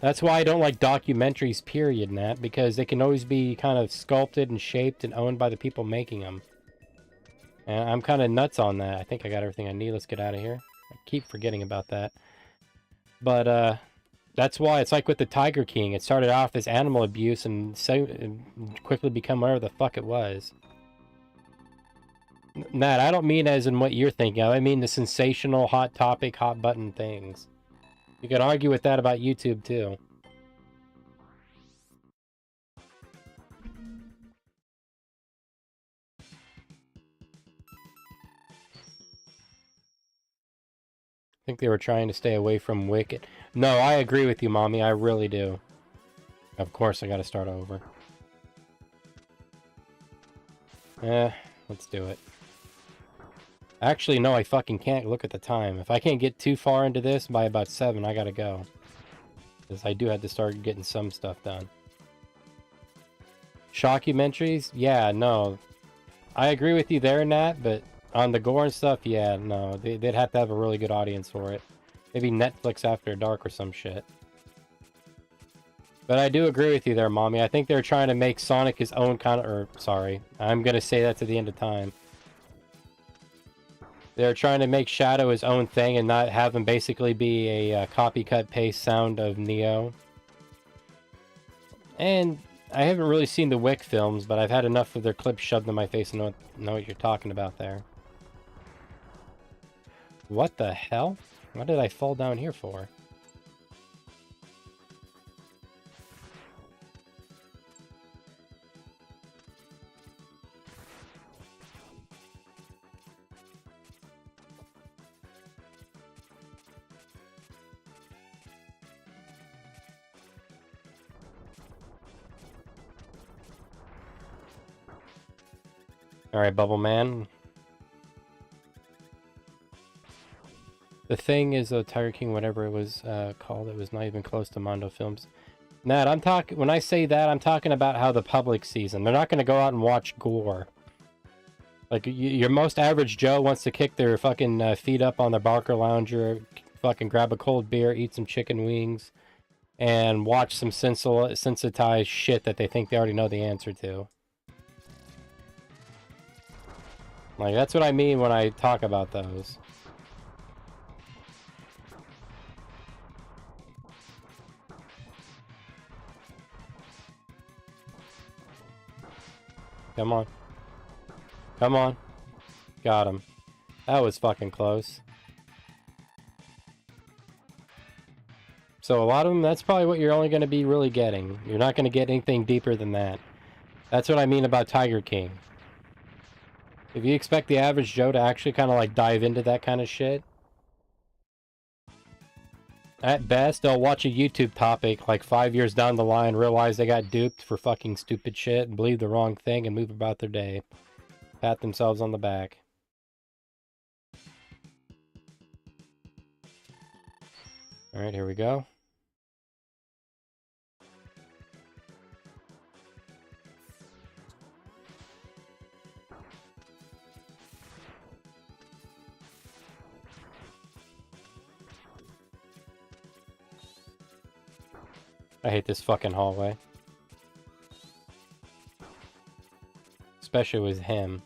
That's why I don't like documentaries, period, Nat, because they can always be kind of sculpted and shaped and owned by the people making them. And I'm kind of nuts on that. I think I got everything I need. Let's get out of here. I keep forgetting about that. But, that's why it's like with the Tiger King. It started off as animal abuse and so quickly become whatever the fuck it was. Nat, I don't mean as in what you're thinking of. I mean the sensational, hot topic, hot button things. You could argue with that about YouTube, too. I think they were trying to stay away from Wicked. No, I agree with you, Mommy. I really do. Of course, I gotta start over. Let's do it. Actually, no, I fucking can't. Look at the time. If I can't get too far into this, by about 7, I gotta go. Because I do have to start getting some stuff done. Shockumentaries? Yeah, no. I agree with you there, Nat, but on the gore and stuff, yeah, no. They'd have to have a really good audience for it. Maybe Netflix After Dark or some shit. But I do agree with you there, Mommy. I think they're trying to make Sonic his own kind of... Or, sorry. I'm gonna say that to the end of time. They're trying to make Shadow his own thing and not have him basically be a copy-cut paste sound of Neo. And I haven't really seen the Wick films, but I've had enough of their clips shoved in my face and know what you're talking about there. What the hell? What did I fall down here for? Alright, Bubble Man. The thing is, Tiger King, whatever it was called, it was not even close to Mondo Films. Nat, I'm talking... When I say that, I'm talking about how the public sees them. They're not going to go out and watch gore. Like, your most average Joe wants to kick their fucking feet up on their Barker Lounger, fucking grab a cold beer, eat some chicken wings, and watch some sensitized shit that they think they already know the answer to. Like, that's what I mean when I talk about those. Come on. Come on. Got him. That was fucking close. So a lot of them, that's probably what you're only going to be really getting. You're not going to get anything deeper than that. That's what I mean about Tiger King. If you expect the average Joe to actually kind of like dive into that kind of shit, at best, they'll watch a YouTube topic like 5 years down the line, realize they got duped for fucking stupid shit, and believe the wrong thing, and move about their day. Pat themselves on the back. Alright, here we go. I hate this fucking hallway. Especially with him.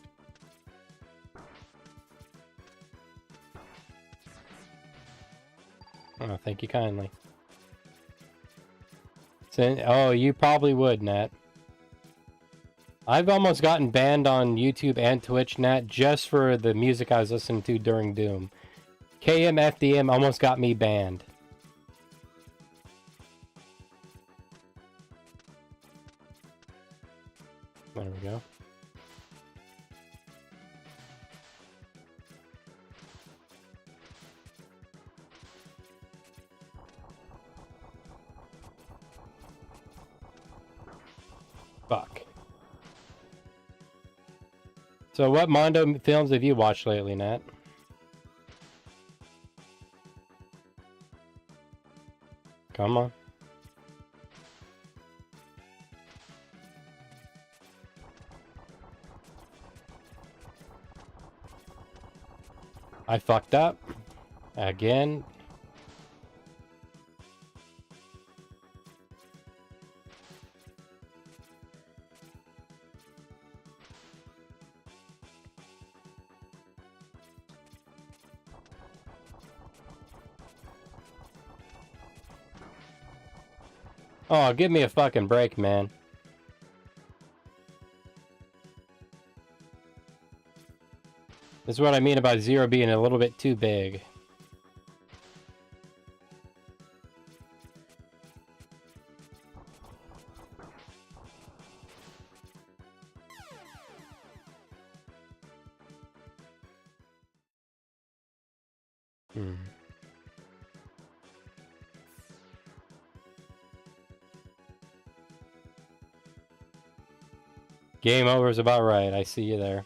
Oh, thank you kindly. Oh, you probably would, Nat. I've almost gotten banned on YouTube and Twitch, Nat, just for the music I was listening to during Doom. KMFDM almost got me banned. There we go. Fuck. So what Mondo films have you watched lately, Nat? Come on. I fucked up. Again. Oh, give me a fucking break, man. This is what I mean about Zero being a little bit too big. Game over is about right. I see you there.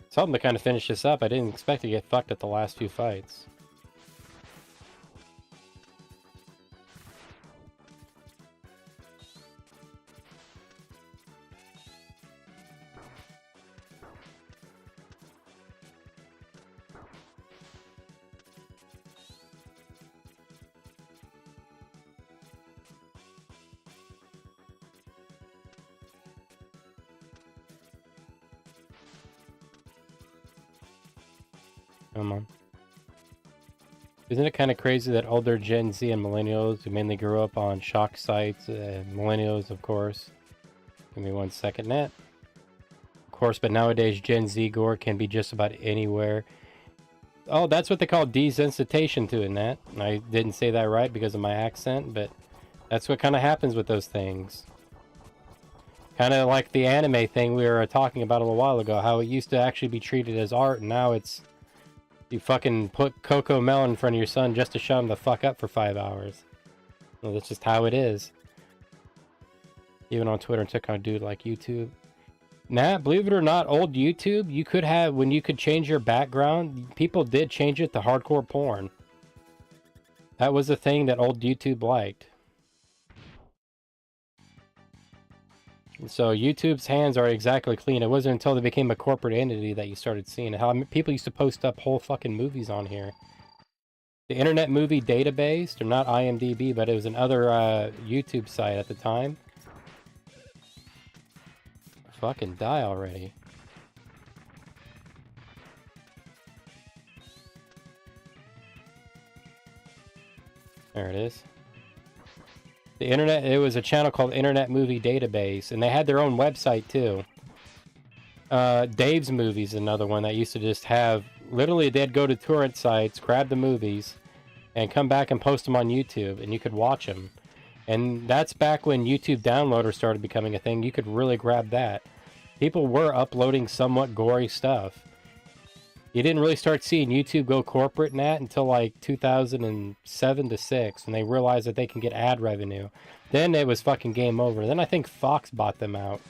Something to kind of finish this up. I didn't expect to get fucked at the last few fights. Come on. Isn't it kind of crazy that older Gen Z and millennials who mainly grew up on shock sites, millennials, of course. Give me 1 second, Nat. Of course, but nowadays Gen Z gore can be just about anywhere. Oh, that's what they call desensitization to it, Nat. I didn't say that right because of my accent, but that's what kind of happens with those things. Kind of like the anime thing we were talking about a little while ago, how it used to actually be treated as art, and now it's... You fucking put Coco Melon in front of your son just to shut him the fuck up for 5 hours. Well, that's just how it is. Even on Twitter and TikTok, dude, like YouTube. Nah, believe it or not, old YouTube, you could have, when you could change your background, people did change it to hardcore porn. That was a thing that old YouTube liked. So YouTube's hands are exactly clean. It wasn't until they became a corporate entity that you started seeing it. How people used to post up whole fucking movies on here. The Internet Movie Database, or not IMDb, but it was another YouTube site at the time. Fucking die already. There it is. The internet, it was a channel called Internet Movie Database, and they had their own website too. Dave's Movies, another one that used to just have, literally they'd go to torrent sites, grab the movies, and come back and post them on YouTube, and you could watch them. And that's back when YouTube Downloader started becoming a thing. You could really grab that. People were uploading somewhat gory stuff. You didn't really start seeing YouTube go corporate in that until like 2007 to 6, when they realized that they can get ad revenue. Then it was fucking game over. Then I think Fox bought them out.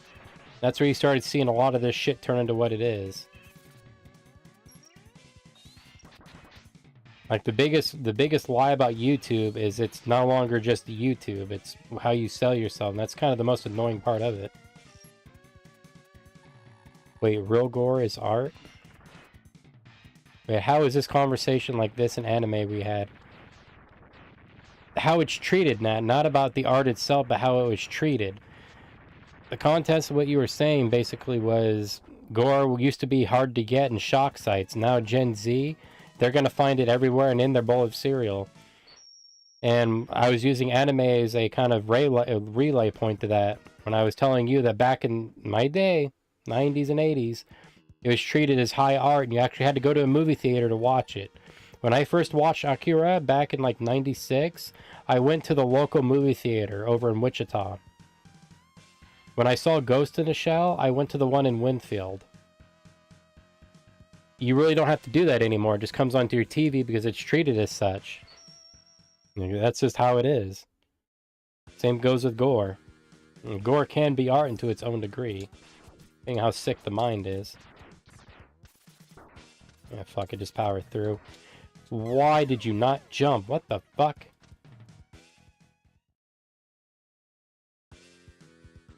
That's where you started seeing a lot of this shit turn into what it is. Like the biggest lie about YouTube is it's no longer just YouTube, it's how you sell yourself, and that's kind of the most annoying part of it. Wait, real gore is art? Wait, how is this conversation like this in anime we had? How it's treated, Nat, not about the art itself, but how it was treated. The context of what you were saying basically was gore used to be hard to get in shock sites. Now Gen Z, they're going to find it everywhere and in their bowl of cereal. And I was using anime as a kind of relay point to that when I was telling you that back in my day, 90s and 80s, it was treated as high art, and you actually had to go to a movie theater to watch it. When I first watched Akira back in like 96, I went to the local movie theater over in Wichita. When I saw Ghost in the Shell, I went to the one in Winfield. You really don't have to do that anymore. It just comes onto your TV because it's treated as such. That's just how it is. Same goes with gore. And gore can be art to its own degree. Seeing how sick the mind is. Yeah, fuck it, just power through. Why did you not jump? What the fuck?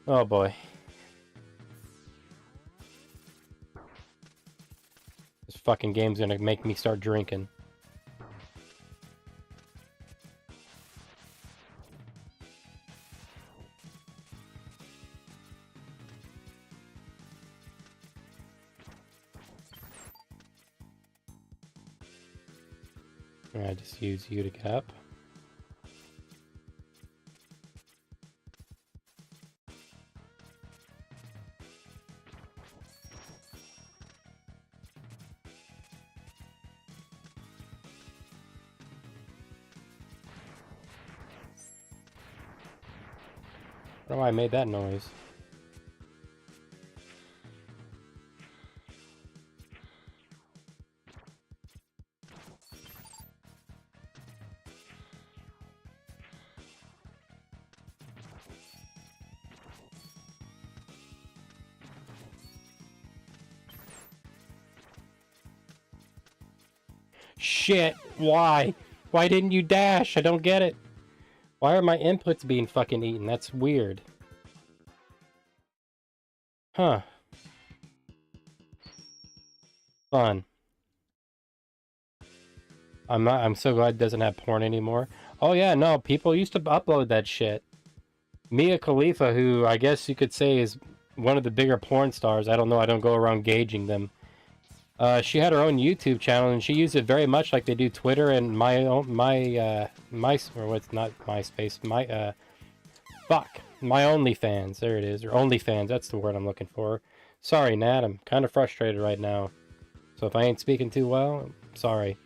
Oh boy. Just fucking game's gonna make me start drinking. I just use you to get up. I don't know why I made that noise. Shit, why? Why didn't you dash? I don't get it. Why are my inputs being fucking eaten? That's weird. Huh. Fun. I'm so glad it doesn't have porn anymore. Oh yeah, no, people used to upload that shit. Mia Khalifa, who I guess you could say is one of the bigger porn stars. I don't know, I don't go around gauging them. She had her own YouTube channel, and she used it very much like they do Twitter and my or what's not MySpace, my OnlyFans. There it is, or OnlyFans. That's the word I'm looking for. Sorry, Nat. I'm kind of frustrated right now. So if I ain't speaking too well, I'm sorry.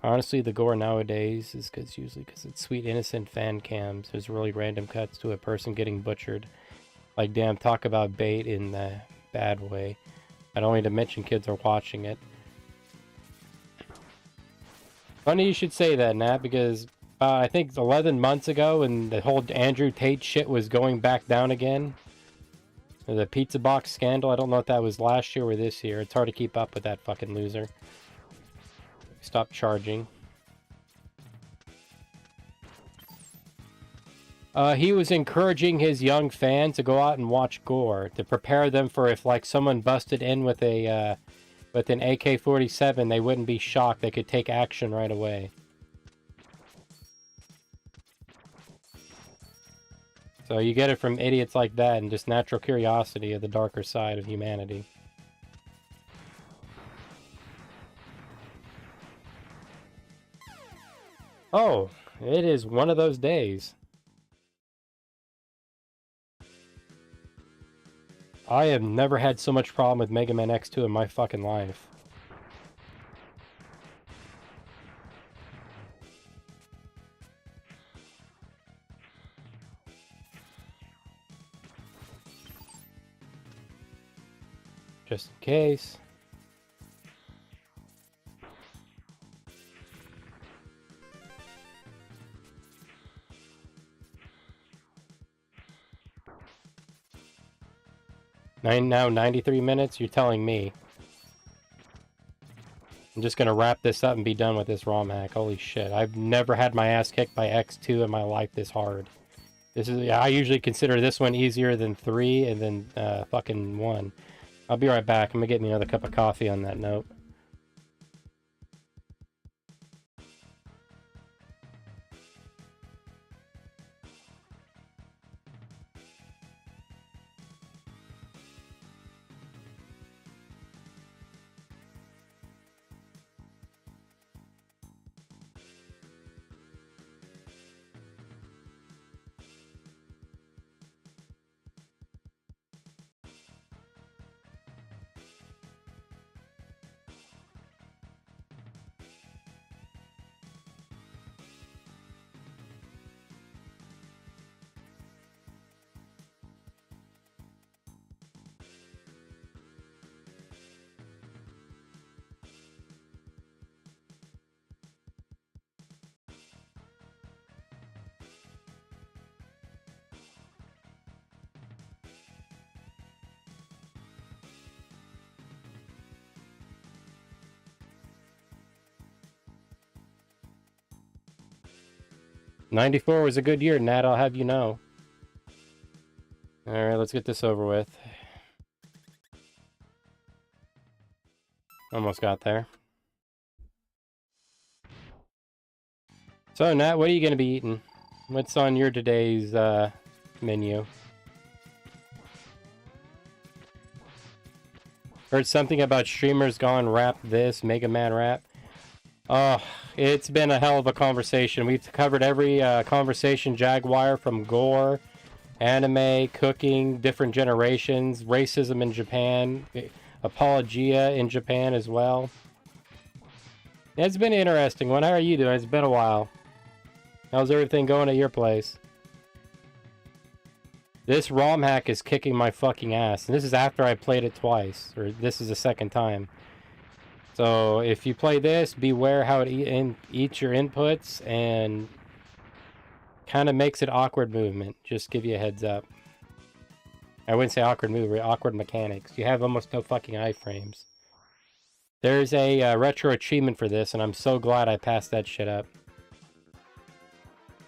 Honestly, the gore nowadays is usually because it's sweet innocent fan cams. There's really random cuts to a person getting butchered. Like, damn, talk about bait in the bad way. I don't need to mention kids are watching it. Funny you should say that, Nat, because I think 11 months ago when the whole Andrew Tate shit was going back down again. The pizza box scandal, I don't know if that was last year or this year. It's hard to keep up with that fucking loser. Stop charging. He was encouraging his young fans to go out and watch gore, to prepare them for if, like, someone busted in with a with an AK-47, they wouldn't be shocked. They could take action right away. So you get it from idiots like that and just natural curiosity of the darker side of humanity. Oh, it is one of those days. I have never had so much problem with Mega Man X2 in my fucking life. Just in case. Now 93 minutes? You're telling me. I'm just gonna wrap this up and be done with this ROM hack. Holy shit. I've never had my ass kicked by X2 in my life this hard. This is, I usually consider this one easier than 3 and then fucking 1. I'll be right back. I'm gonna get me another cup of coffee on that note. '94 was a good year, Nat, I'll have you know. Alright, let's get this over with. Almost got there. So, Nat, what are you going to be eating? What's on your today's menu? Heard something about streamers gone rap this, Mega Man rap. Oh, it's been a hell of a conversation. We've covered every conversation Jaguar, from gore, anime, cooking, different generations, racism in Japan, apologia in Japan as well. It's been interesting. How are you doing? It's been a while. How's everything going at your place? This romhack is kicking my fucking ass. And this is after I played it twice. Or this is the second time. So if you play this, beware how it eats your inputs and kind of makes it awkward movement. Just give you a heads up. I wouldn't say awkward movement, awkward mechanics. You have almost no fucking iframes. There's a retro achievement for this, and I'm so glad I passed that shit up.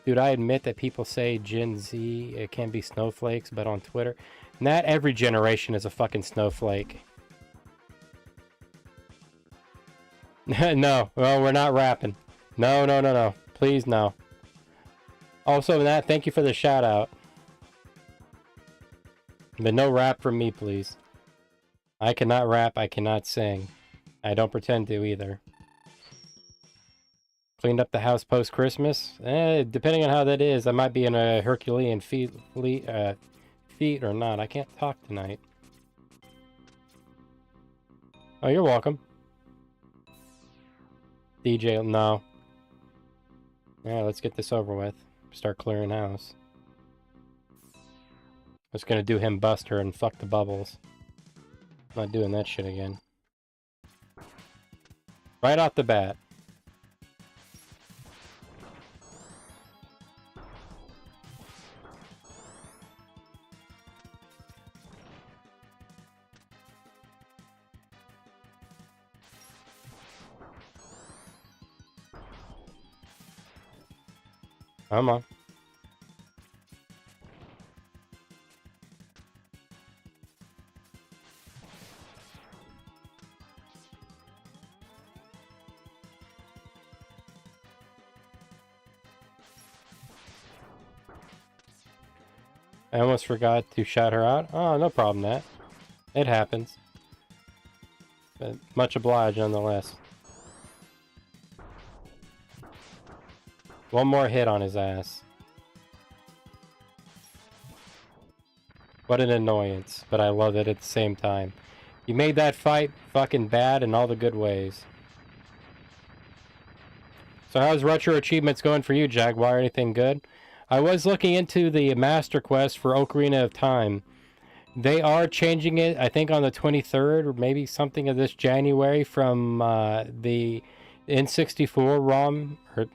Dude, I admit that people say Gen Z, it can be snowflakes, but on Twitter, not every generation is a fucking snowflake. No, well, we're not rapping. No, no, no, no. Please, no. Also, Nat, thank you for the shout out. But no rap from me, please. I cannot rap, I cannot sing. I don't pretend to either. Cleaned up the house post-Christmas? Depending on how that is, I might be in a Herculean feat or not. I can't talk tonight. Oh, you're welcome. DJ, no. Yeah, let's get this over with. Start clearing house. I was gonna do him Buster and fuck the bubbles. Not doing that shit again. Right off the bat. Come on. I almost forgot to shout her out. Oh, no problem, Nat. It happens. But much obliged, nonetheless. One more hit on his ass. What an annoyance, but I love it at the same time. You made that fight fucking bad in all the good ways. So how's retro achievements going for you, Jaguar? Anything good? I was looking into the Master Quest for Ocarina of Time. They are changing it, I think, on the 23rd, or maybe something of this January, from the N64 ROM, or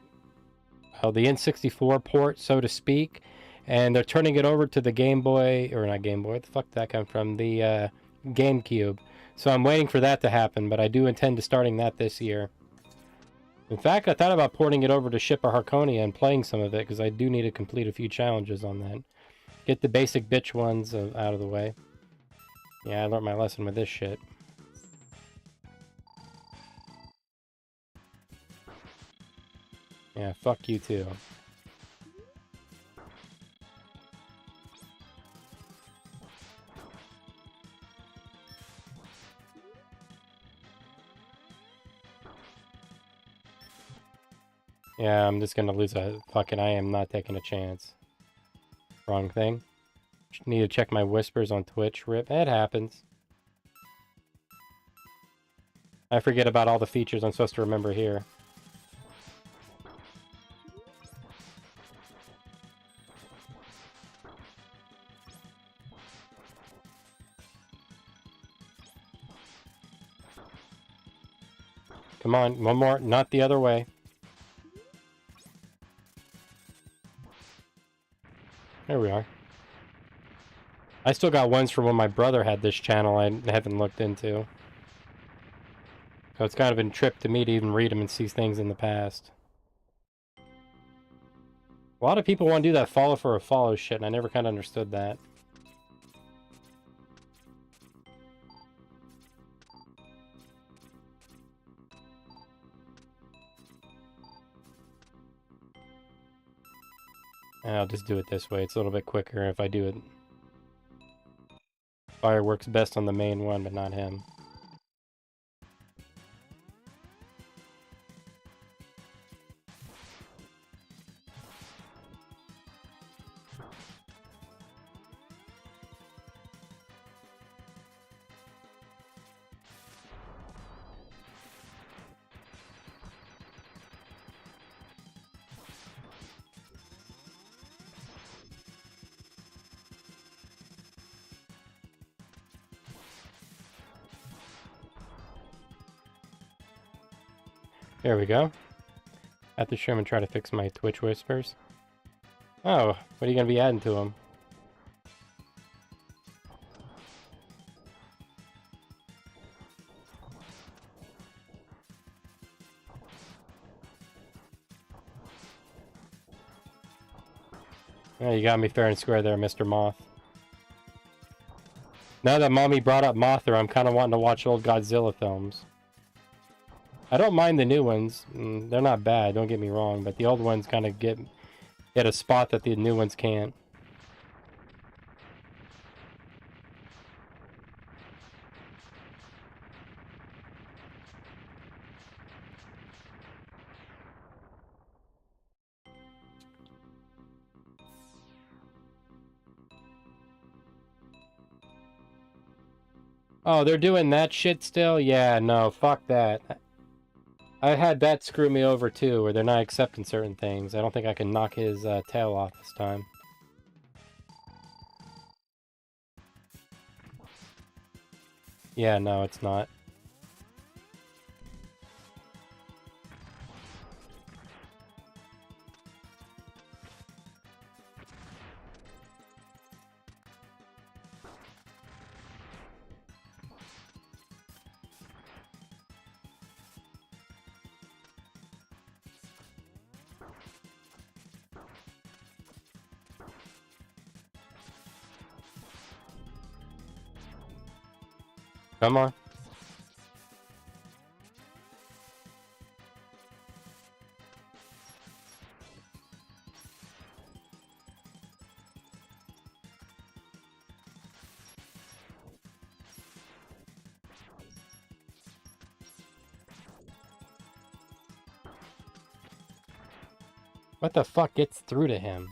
the N64 port, so to speak. And they're turning it over to the Game Boy, or not Game Boy, where the fuck did that come from? The GameCube. So I'm waiting for that to happen, but I do intend to starting that this year. In fact, I thought about porting it over to Shipper Harconia and playing some of it, because I do need to complete a few challenges on that. Get the basic bitch ones out of the way. Yeah, I learned my lesson with this shit. Yeah, fuck you too. Yeah, I'm just gonna lose a fucking... I am not taking a chance. Wrong thing. Need to check my whispers on Twitch. Rip. It happens. I forget about all the features I'm supposed to remember here. Come on, one more. Not the other way. There we are. I still got ones from when my brother had this channel I haven't looked into. So it's kind of been a trip to me to even read them and see things in the past. A lot of people want to do that follow for a follow shit, and I never kind of understood that. I'll just do it this way. It's a little bit quicker if I do it. Fire works best on the main one, but not him. There we go. Have to show him and try to fix my Twitch whispers. Oh, what are you going to be adding to them? Yeah, you got me fair and square there, Mr. Moth. Now that Mommy brought up Mothra, I'm kind of wanting to watch old Godzilla films. I don't mind the new ones. They're not bad, don't get me wrong, but the old ones kind of get a spot that the new ones can't. Oh, they're doing that shit still? Yeah, no, fuck that. I had that screw me over too, where they're not accepting certain things. I don't think I can knock his tail off this time. Yeah, no, it's not. Come on. What the fuck gets through to him?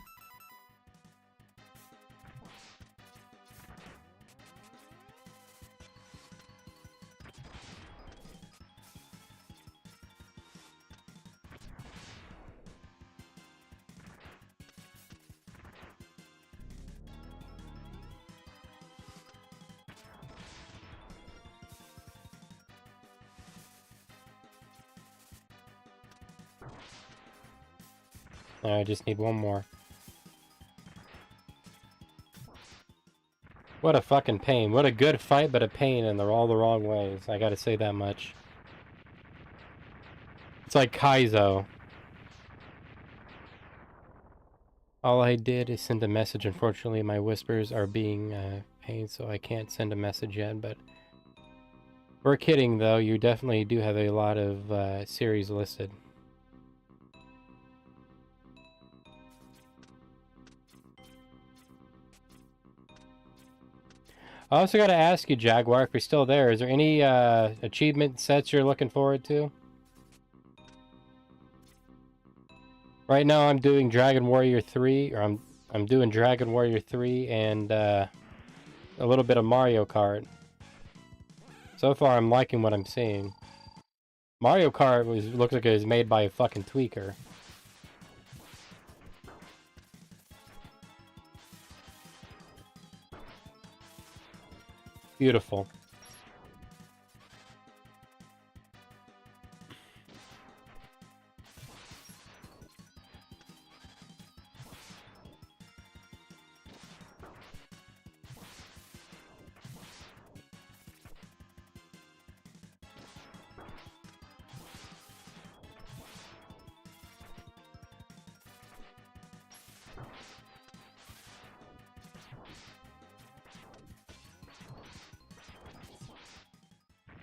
I just need one more. What a fucking pain. What a good fight, but a pain, and they're all the wrong ways. I gotta say that much. It's like Kaizo. All I did is send a message. Unfortunately, my whispers are being pain, so I can't send a message yet, but... We're kidding, though. You definitely do have a lot of series listed. I also got to ask you, Jaguar, if you're still there, is there any achievement sets you're looking forward to? Right now I'm doing Dragon Warrior 3, or I'm doing Dragon Warrior 3 and a little bit of Mario Kart. So far I'm liking what I'm seeing. Mario Kart looks like it was made by a fucking tweaker. Beautiful.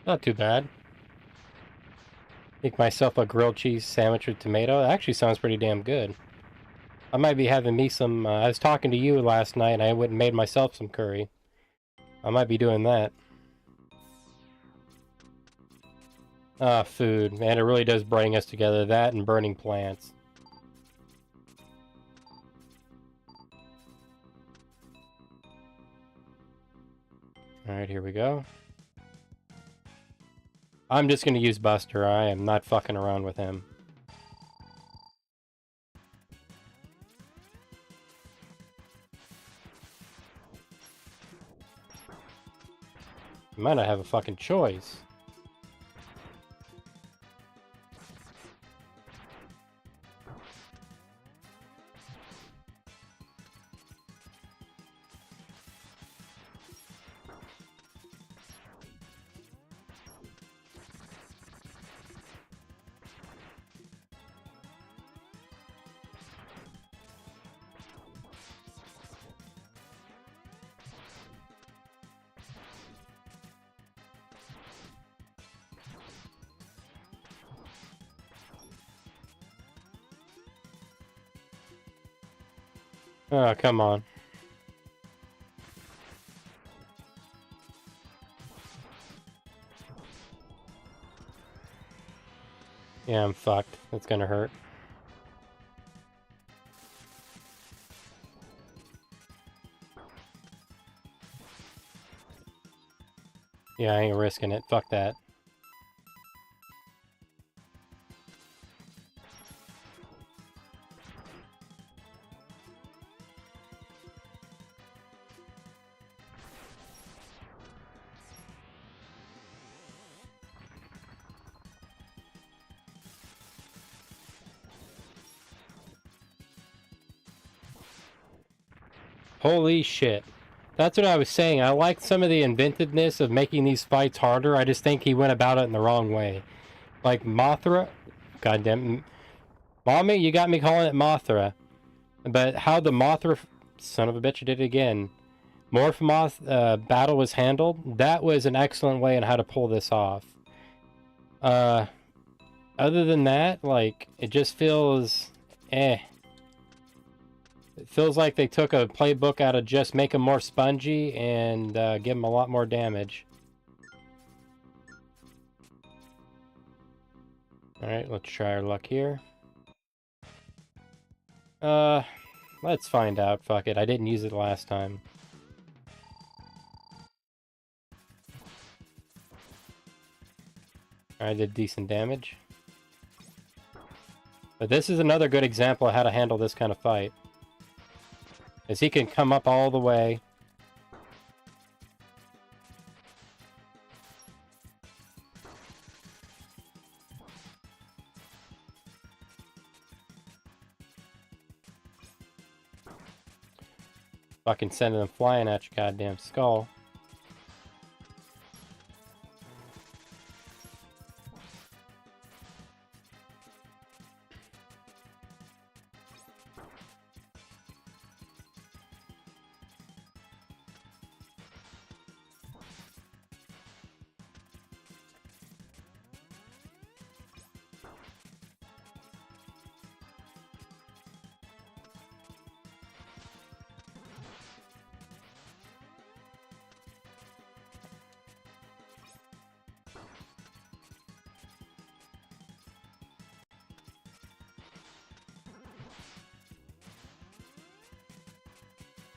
Not too bad. Make myself a grilled cheese sandwich with tomato. That actually sounds pretty damn good. I might be having me some, I was talking to you last night and I went and made myself some curry. I might be doing that. Ah, food. Man, it really does bring us together. That and burning plants. Alright, here we go. I'm just gonna use Buster. I am not fucking around with him. I might not have a fucking choice. Oh, come on. Yeah, I'm fucked. That's gonna hurt. Yeah, I ain't risking it. Fuck that. Holy shit. That's what I was saying. I like some of the inventiveness of making these fights harder. I just think he went about it in the wrong way. Like Mothra. Goddamn. Mommy, you got me calling it Mothra. But how the Mothra. Son of a bitch, did it again. Morphomoth battle was handled. That was an excellent way on how to pull this off. Other than that, like, it just feels. Eh. It feels like they took a playbook out of just make them more spongy and give them a lot more damage. Alright, let's try our luck here. Let's find out. Fuck it, I didn't use it last time. I did decent damage. But this is another good example of how to handle this kind of fight. As he can come up all the way. Fucking sending them flying at your goddamn skull.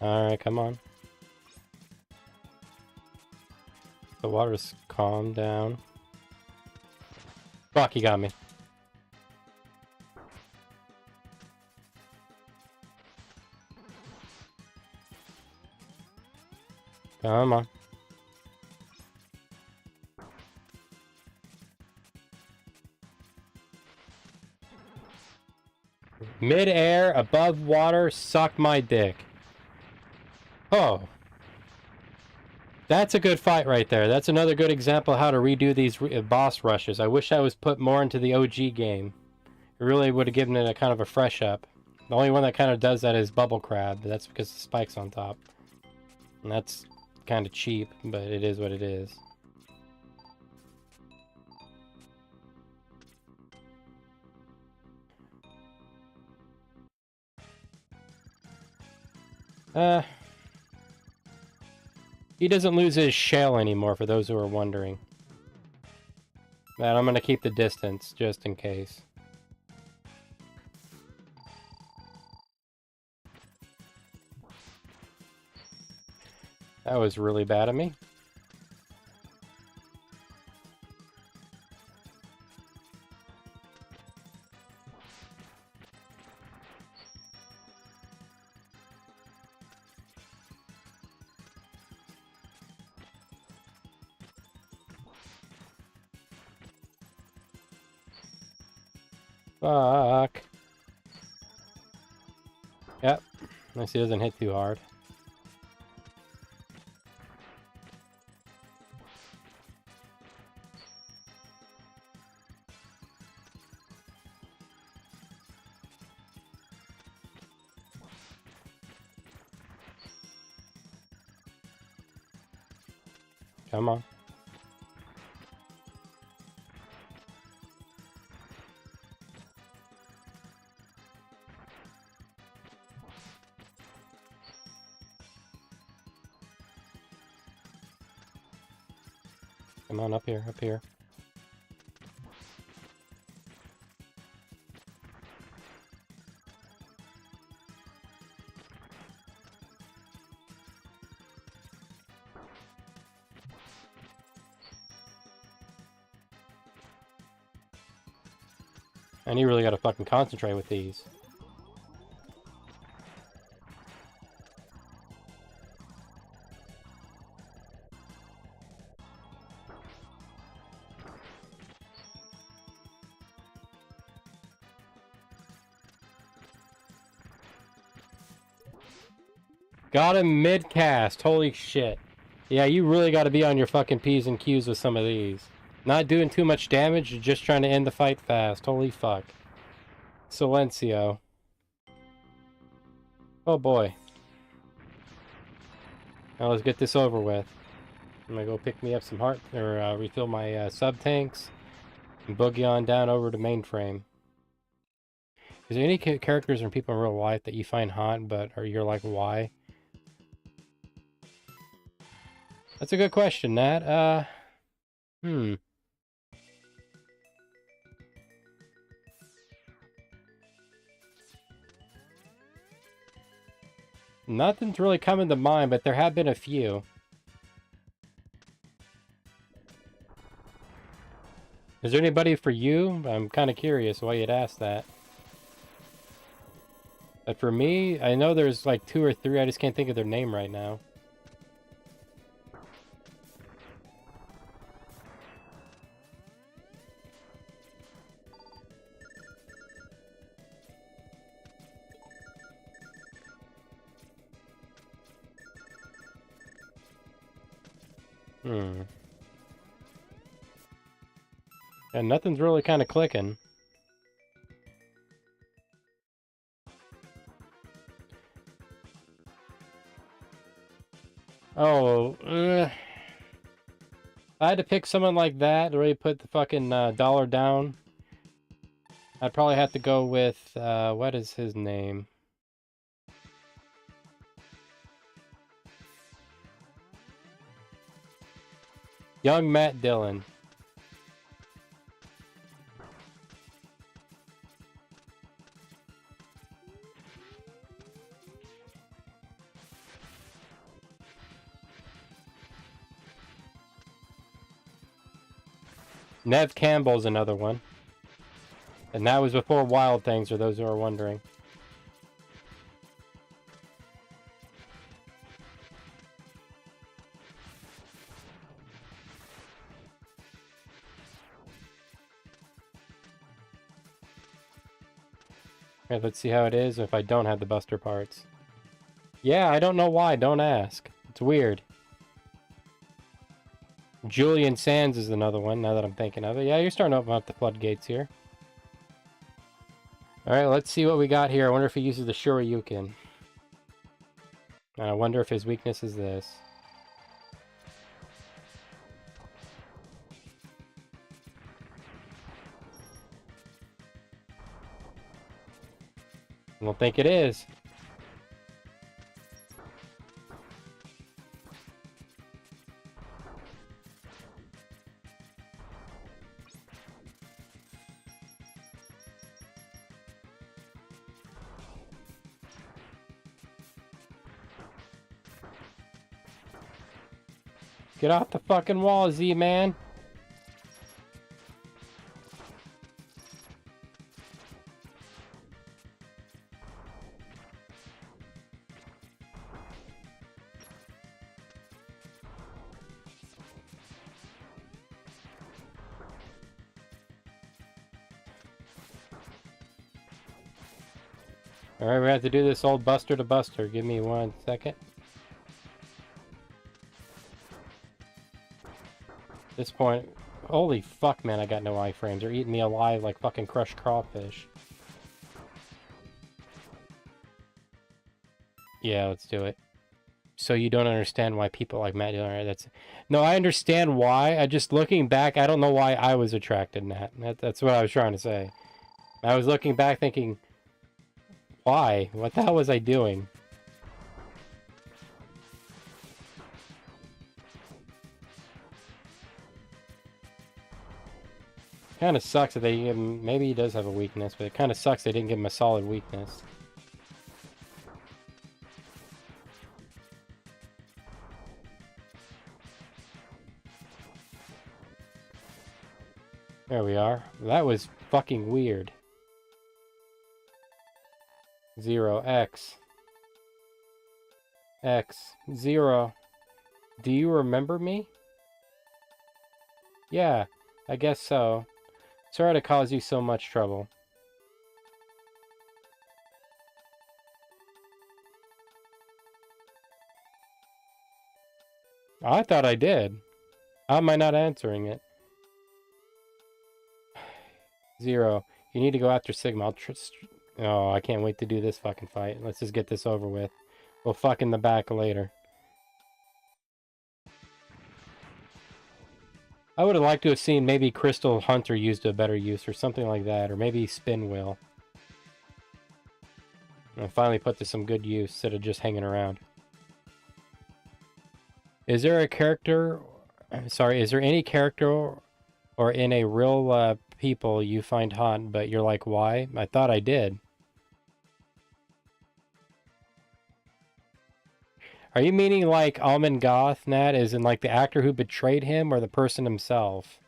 Alright, come on. The water's calmed down. Fuck, he got me. Come on. Mid-air, above water, suck my dick. Oh. That's a good fight right there. That's another good example of how to redo these boss rushes. I wish I was put more into the OG game. It really would have given it a kind of a fresh up. The only one that kind of does that is Bubble Crab, but that's because the spike's on top. And that's kind of cheap, but it is what it is. He doesn't lose his shell anymore, for those who are wondering. And I'm gonna keep the distance, just in case. That was really bad of me. Fuck. Yep. Unless he doesn't hit too hard. Come on. Come on, up here, up here. And you really gotta fucking concentrate with these. Got him mid-cast, holy shit. Yeah, you really gotta be on your fucking P's and Q's with some of these. Not doing too much damage, you're just trying to end the fight fast, holy fuck. Silencio. Oh boy. Now let's get this over with. I'm gonna go pick me up some heart, or refill my sub-tanks, and boogie on down over to mainframe. Is there any characters or people in real life that you find hot, but you're like, why? That's a good question, Nat. Nothing's really coming to mind, but there have been a few. Is there anybody for you? I'm kind of curious why you'd ask that. But for me, I know there's like 2 or 3, I just can't think of their name right now. And nothing's really kind of clicking. Oh, if I had to pick someone like that to really put the fucking dollar down, I'd probably have to go with, what is his name? Young Matt Dillon. Nev Campbell's another one. And that was before Wild Things, for those who are wondering. Okay, let's see how it is if I don't have the Buster parts. Yeah, I don't know why, don't ask. It's weird. Julian Sands is another one, now that I'm thinking of it. Yeah, you're starting to open up the floodgates here. Alright, let's see what we got here. I wonder if he uses the shoryuken. And I wonder if his weakness is this. I don't think it is. Get off the fucking wall, Z-Man. Alright, we have to do this old buster to buster. Give me 1 second. At this point, holy fuck, man, I got no iframes. They're eating me alive like fucking crushed crawfish. Yeah, let's do it. So you don't understand why people like Matt Dillon, right? That's no, I understand why. I just looking back, I don't know why I was attracted, Nat. That's what I was trying to say. I was looking back thinking, why? What the hell was I doing? Kind of sucks that they give him, maybe he does have a weakness, but it kind of sucks they didn't give him a solid weakness. There we are. That was fucking weird. 0x. X. 0. Do you remember me? Yeah, I guess so. Sorry to cause you so much trouble. I thought I did. How am I not answering it? 0. You need to go after Sigma. I'll oh, I can't wait to do this fucking fight. Let's just get this over with. We'll fuck in the back later. I would have liked to have seen maybe Crystal Hunter used a better use or something like that. Or maybe Spin Wheel. And finally put to some good use instead of just hanging around. Is there a character... Sorry, is there any character or in a real people you find hot, but you're like, why? I thought I did. Are you meaning like Almond Goth, Nat, as in like the actor who betrayed him or the person himself?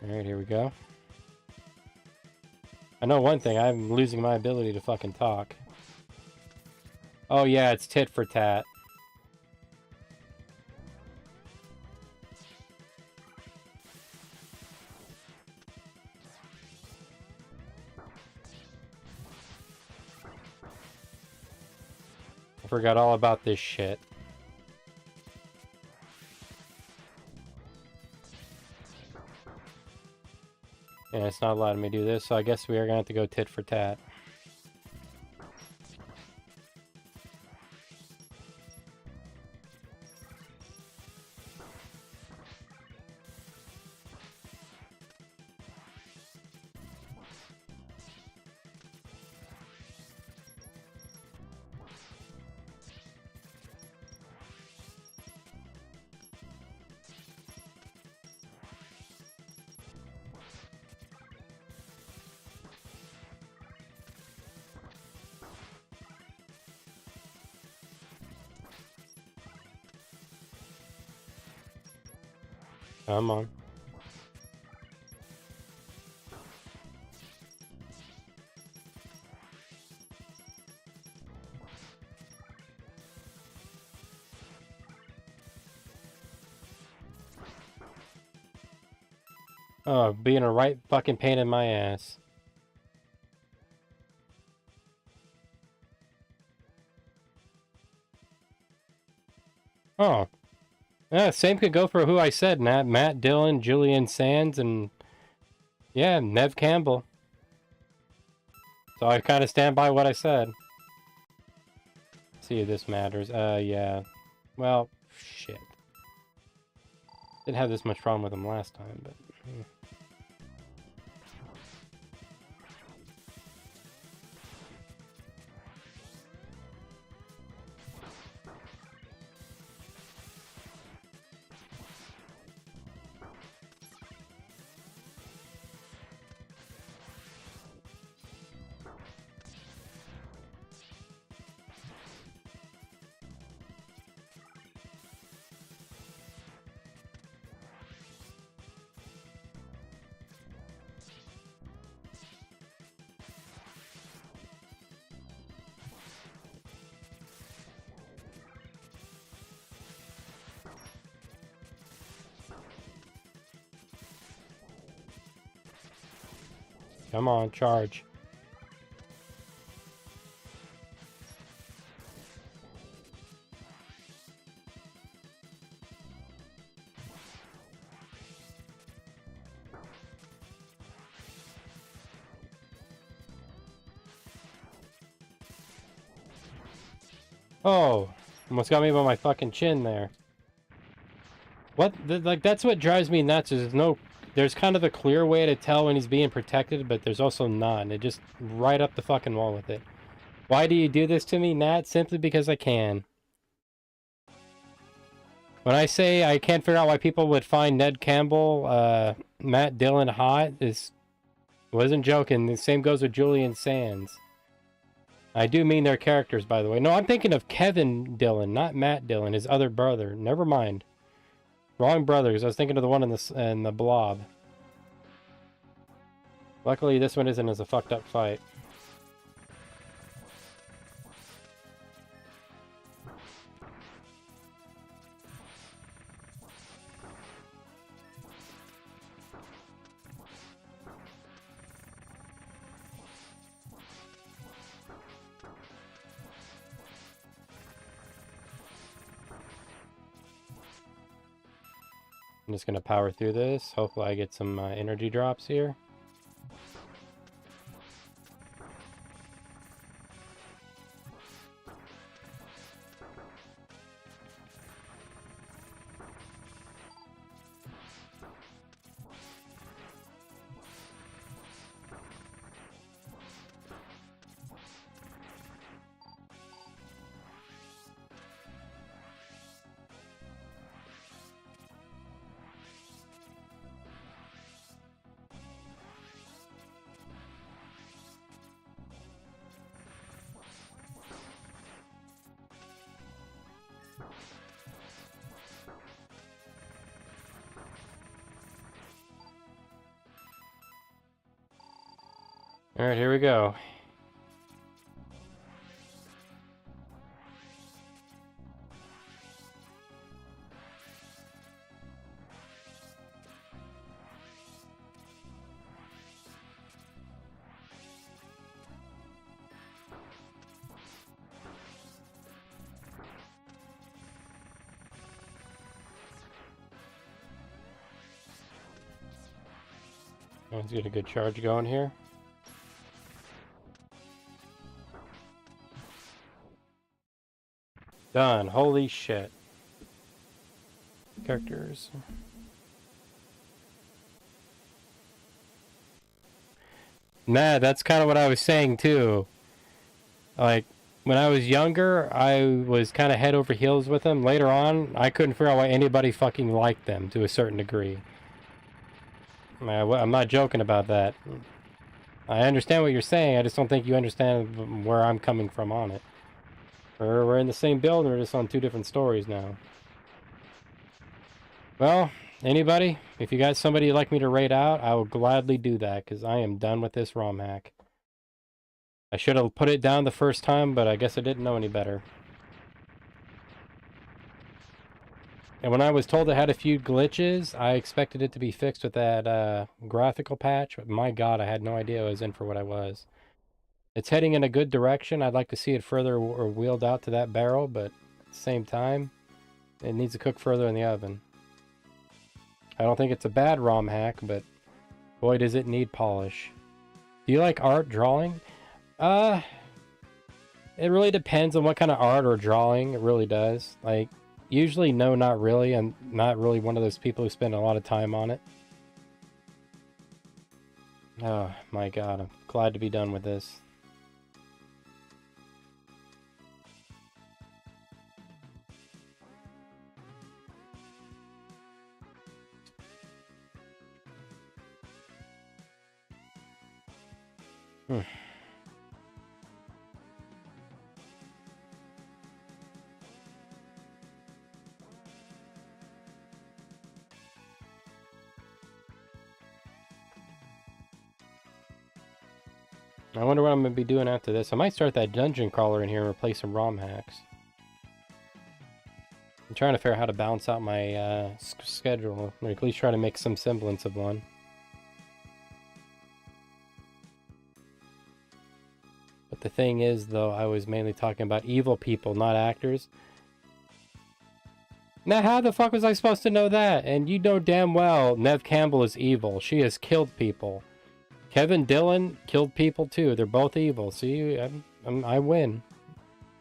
Alright, here we go. I know one thing, I'm losing my ability to fucking talk. Oh yeah, it's tit for tat. I forgot all about this shit. And it's not letting me do this, so I guess we are gonna have to go tit for tat. Come on. Oh, being a right fucking pain in my ass. Oh. Yeah, same could go for who I said, Matt Dillon, Julian Sands, and yeah, Nev Campbell. So I kind of stand by what I said. See if this matters. Yeah. Well, shit. Didn't have this much problem with him last time, but... Come on, charge. Oh, almost got me by my fucking chin there. What? Like, that's what drives me nuts. There's kind of a clear way to tell when he's being protected, but there's also none. It just right up the fucking wall with it. Why do you do this to me, Nat? Simply because I can. When I say I can't figure out why people would find Ned Campbell, Matt Dillon hot, wasn't joking. The same goes with Julian Sands. I do mean their characters, by the way. No, I'm thinking of Kevin Dillon, not Matt Dillon, his other brother. Never mind. Wrong brothers. I was thinking of the one in the Blob. Luckily, this one isn't as a fucked up fight. I'm just going to power through this. Hopefully I get some energy drops here. Alright, here we go. Let's get a good charge going here. Done. Holy shit. Characters. Nah, that's kind of what I was saying too. Like, when I was younger, I was kind of head over heels with them. Later on, I couldn't figure out why anybody fucking liked them to a certain degree. I'm not joking about that. I understand what you're saying, I just don't think you understand where I'm coming from on it. We're in the same building, we're just on two different stories now. Well, anybody? If you got somebody you'd like me to raid out, I will gladly do that, because I am done with this ROM hack. I should have put it down the first time, but I guess I didn't know any better. And when I was told it had a few glitches, I expected it to be fixed with that graphical patch, but my god, I had no idea I was in for what I was. It's heading in a good direction. I'd like to see it further or wheeled out to that barrel, but at the same time, it needs to cook further in the oven. I don't think it's a bad ROM hack, but boy does it need polish. Do you like art drawing? It really depends on what kind of art or drawing. It really does. Like, usually no, not really. I'm not really one of those people who spend a lot of time on it. Oh my god, I'm glad to be done with this. I wonder what I'm going to be doing after this. I might start that dungeon crawler in here and replace some ROM hacks. I'm trying to figure out how to balance out my schedule, or at least try to make some semblance of one. But the thing is, though, I was mainly talking about evil people, not actors. Now, how the fuck was I supposed to know that? And you know damn well Neve Campbell is evil. She has killed people. Kevin Dillon killed people too. They're both evil. See, I win.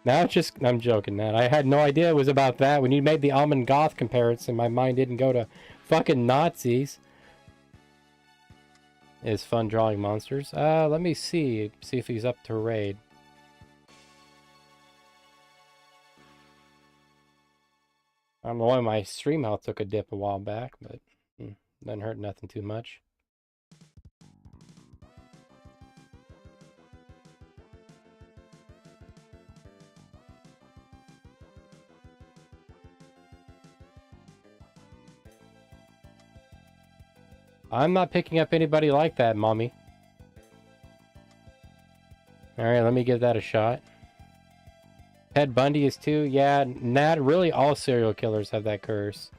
Now it's just, I'm joking, man. I had no idea it was about that. When you made the Almond Goth comparison, my mind didn't go to fucking Nazis. It's fun drawing monsters. Let me see if he's up to raid. I don't know why my stream health took a dip a while back, but doesn't hurt nothing too much. I'm not picking up anybody like that, mommy. Alright, let me give that a shot. Ted Bundy is too. Yeah, Nat, really all serial killers have that curse.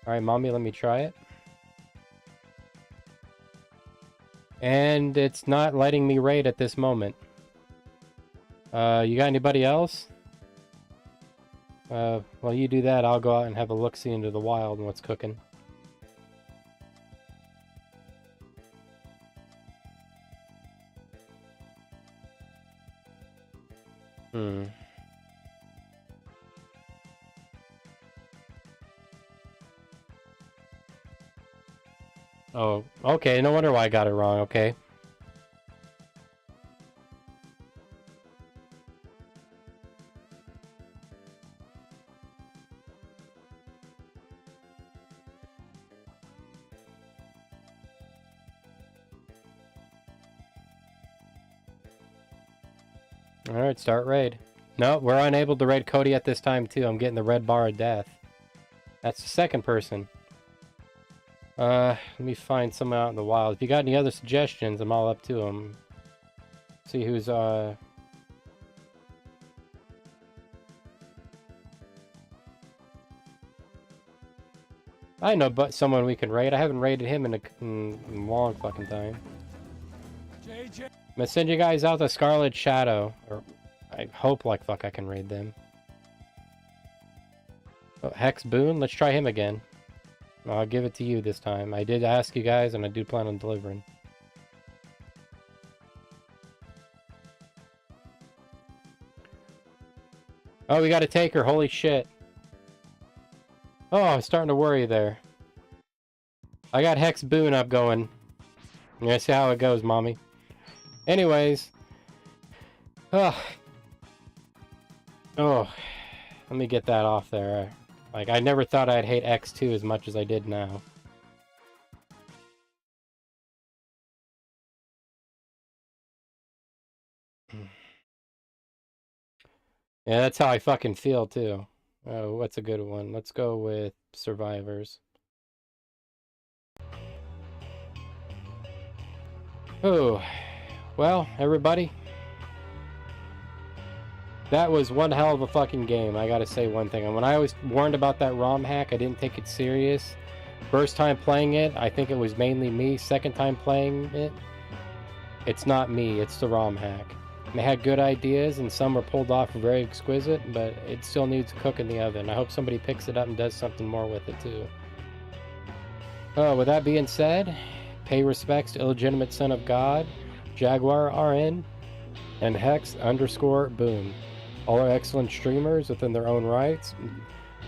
Alright, mommy, let me try it. And it's not letting me raid at this moment. You got anybody else? While you do that, I'll go out and have a look-see into the wild and what's cooking. Oh, okay, no wonder why I got it wrong, okay. Alright, start raid. No, we're unable to raid Cody at this time too. I'm getting the red bar of death. That's the second person. Let me find someone out in the wild. If you got any other suggestions, I'm all up to them. See who's, I know but someone we can raid. I haven't raided him in a long fucking time. I'm gonna send you guys out the Scarlet Shadow. Or I hope like fuck I can raid them. Oh, Hex Boone, let's try him again. I'll give it to you this time. I did ask you guys, and I do plan on delivering. Oh, we got a taker. Holy shit. Oh, I'm starting to worry there. I got Hex Boone up going. You're gonna see how it goes, mommy. Anyways. Oh. Let me get that off there. Like, I never thought I'd hate X2 as much as I did now. Yeah, that's how I fucking feel, too. Oh, what's a good one? Let's go with Survivors. Oh, well, everybody. That was one hell of a fucking game, I gotta say one thing. And when I was warned about that ROM hack, I didn't take it serious. First time playing it, I think it was mainly me. Second time playing it, it's not me, it's the ROM hack. They had good ideas, and some were pulled off very exquisite, but it still needs to cook in the oven. I hope somebody picks it up and does something more with it, too. With that being said, pay respects to Illegitimate Son of God, Jaguar RN, and Hex_Boom. All are excellent streamers within their own rights.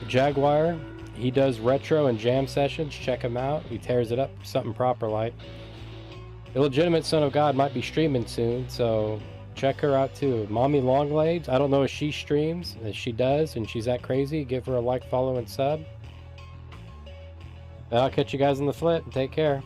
Jaguar, he does retro and jam sessions. Check him out. He tears it up, something proper like. Illegitimate Son of God might be streaming soon, so check her out too. Mommy Longlegs, I don't know if she streams. If she does and she's that crazy, give her a like, follow, and sub. I'll catch you guys on the flip. Take care.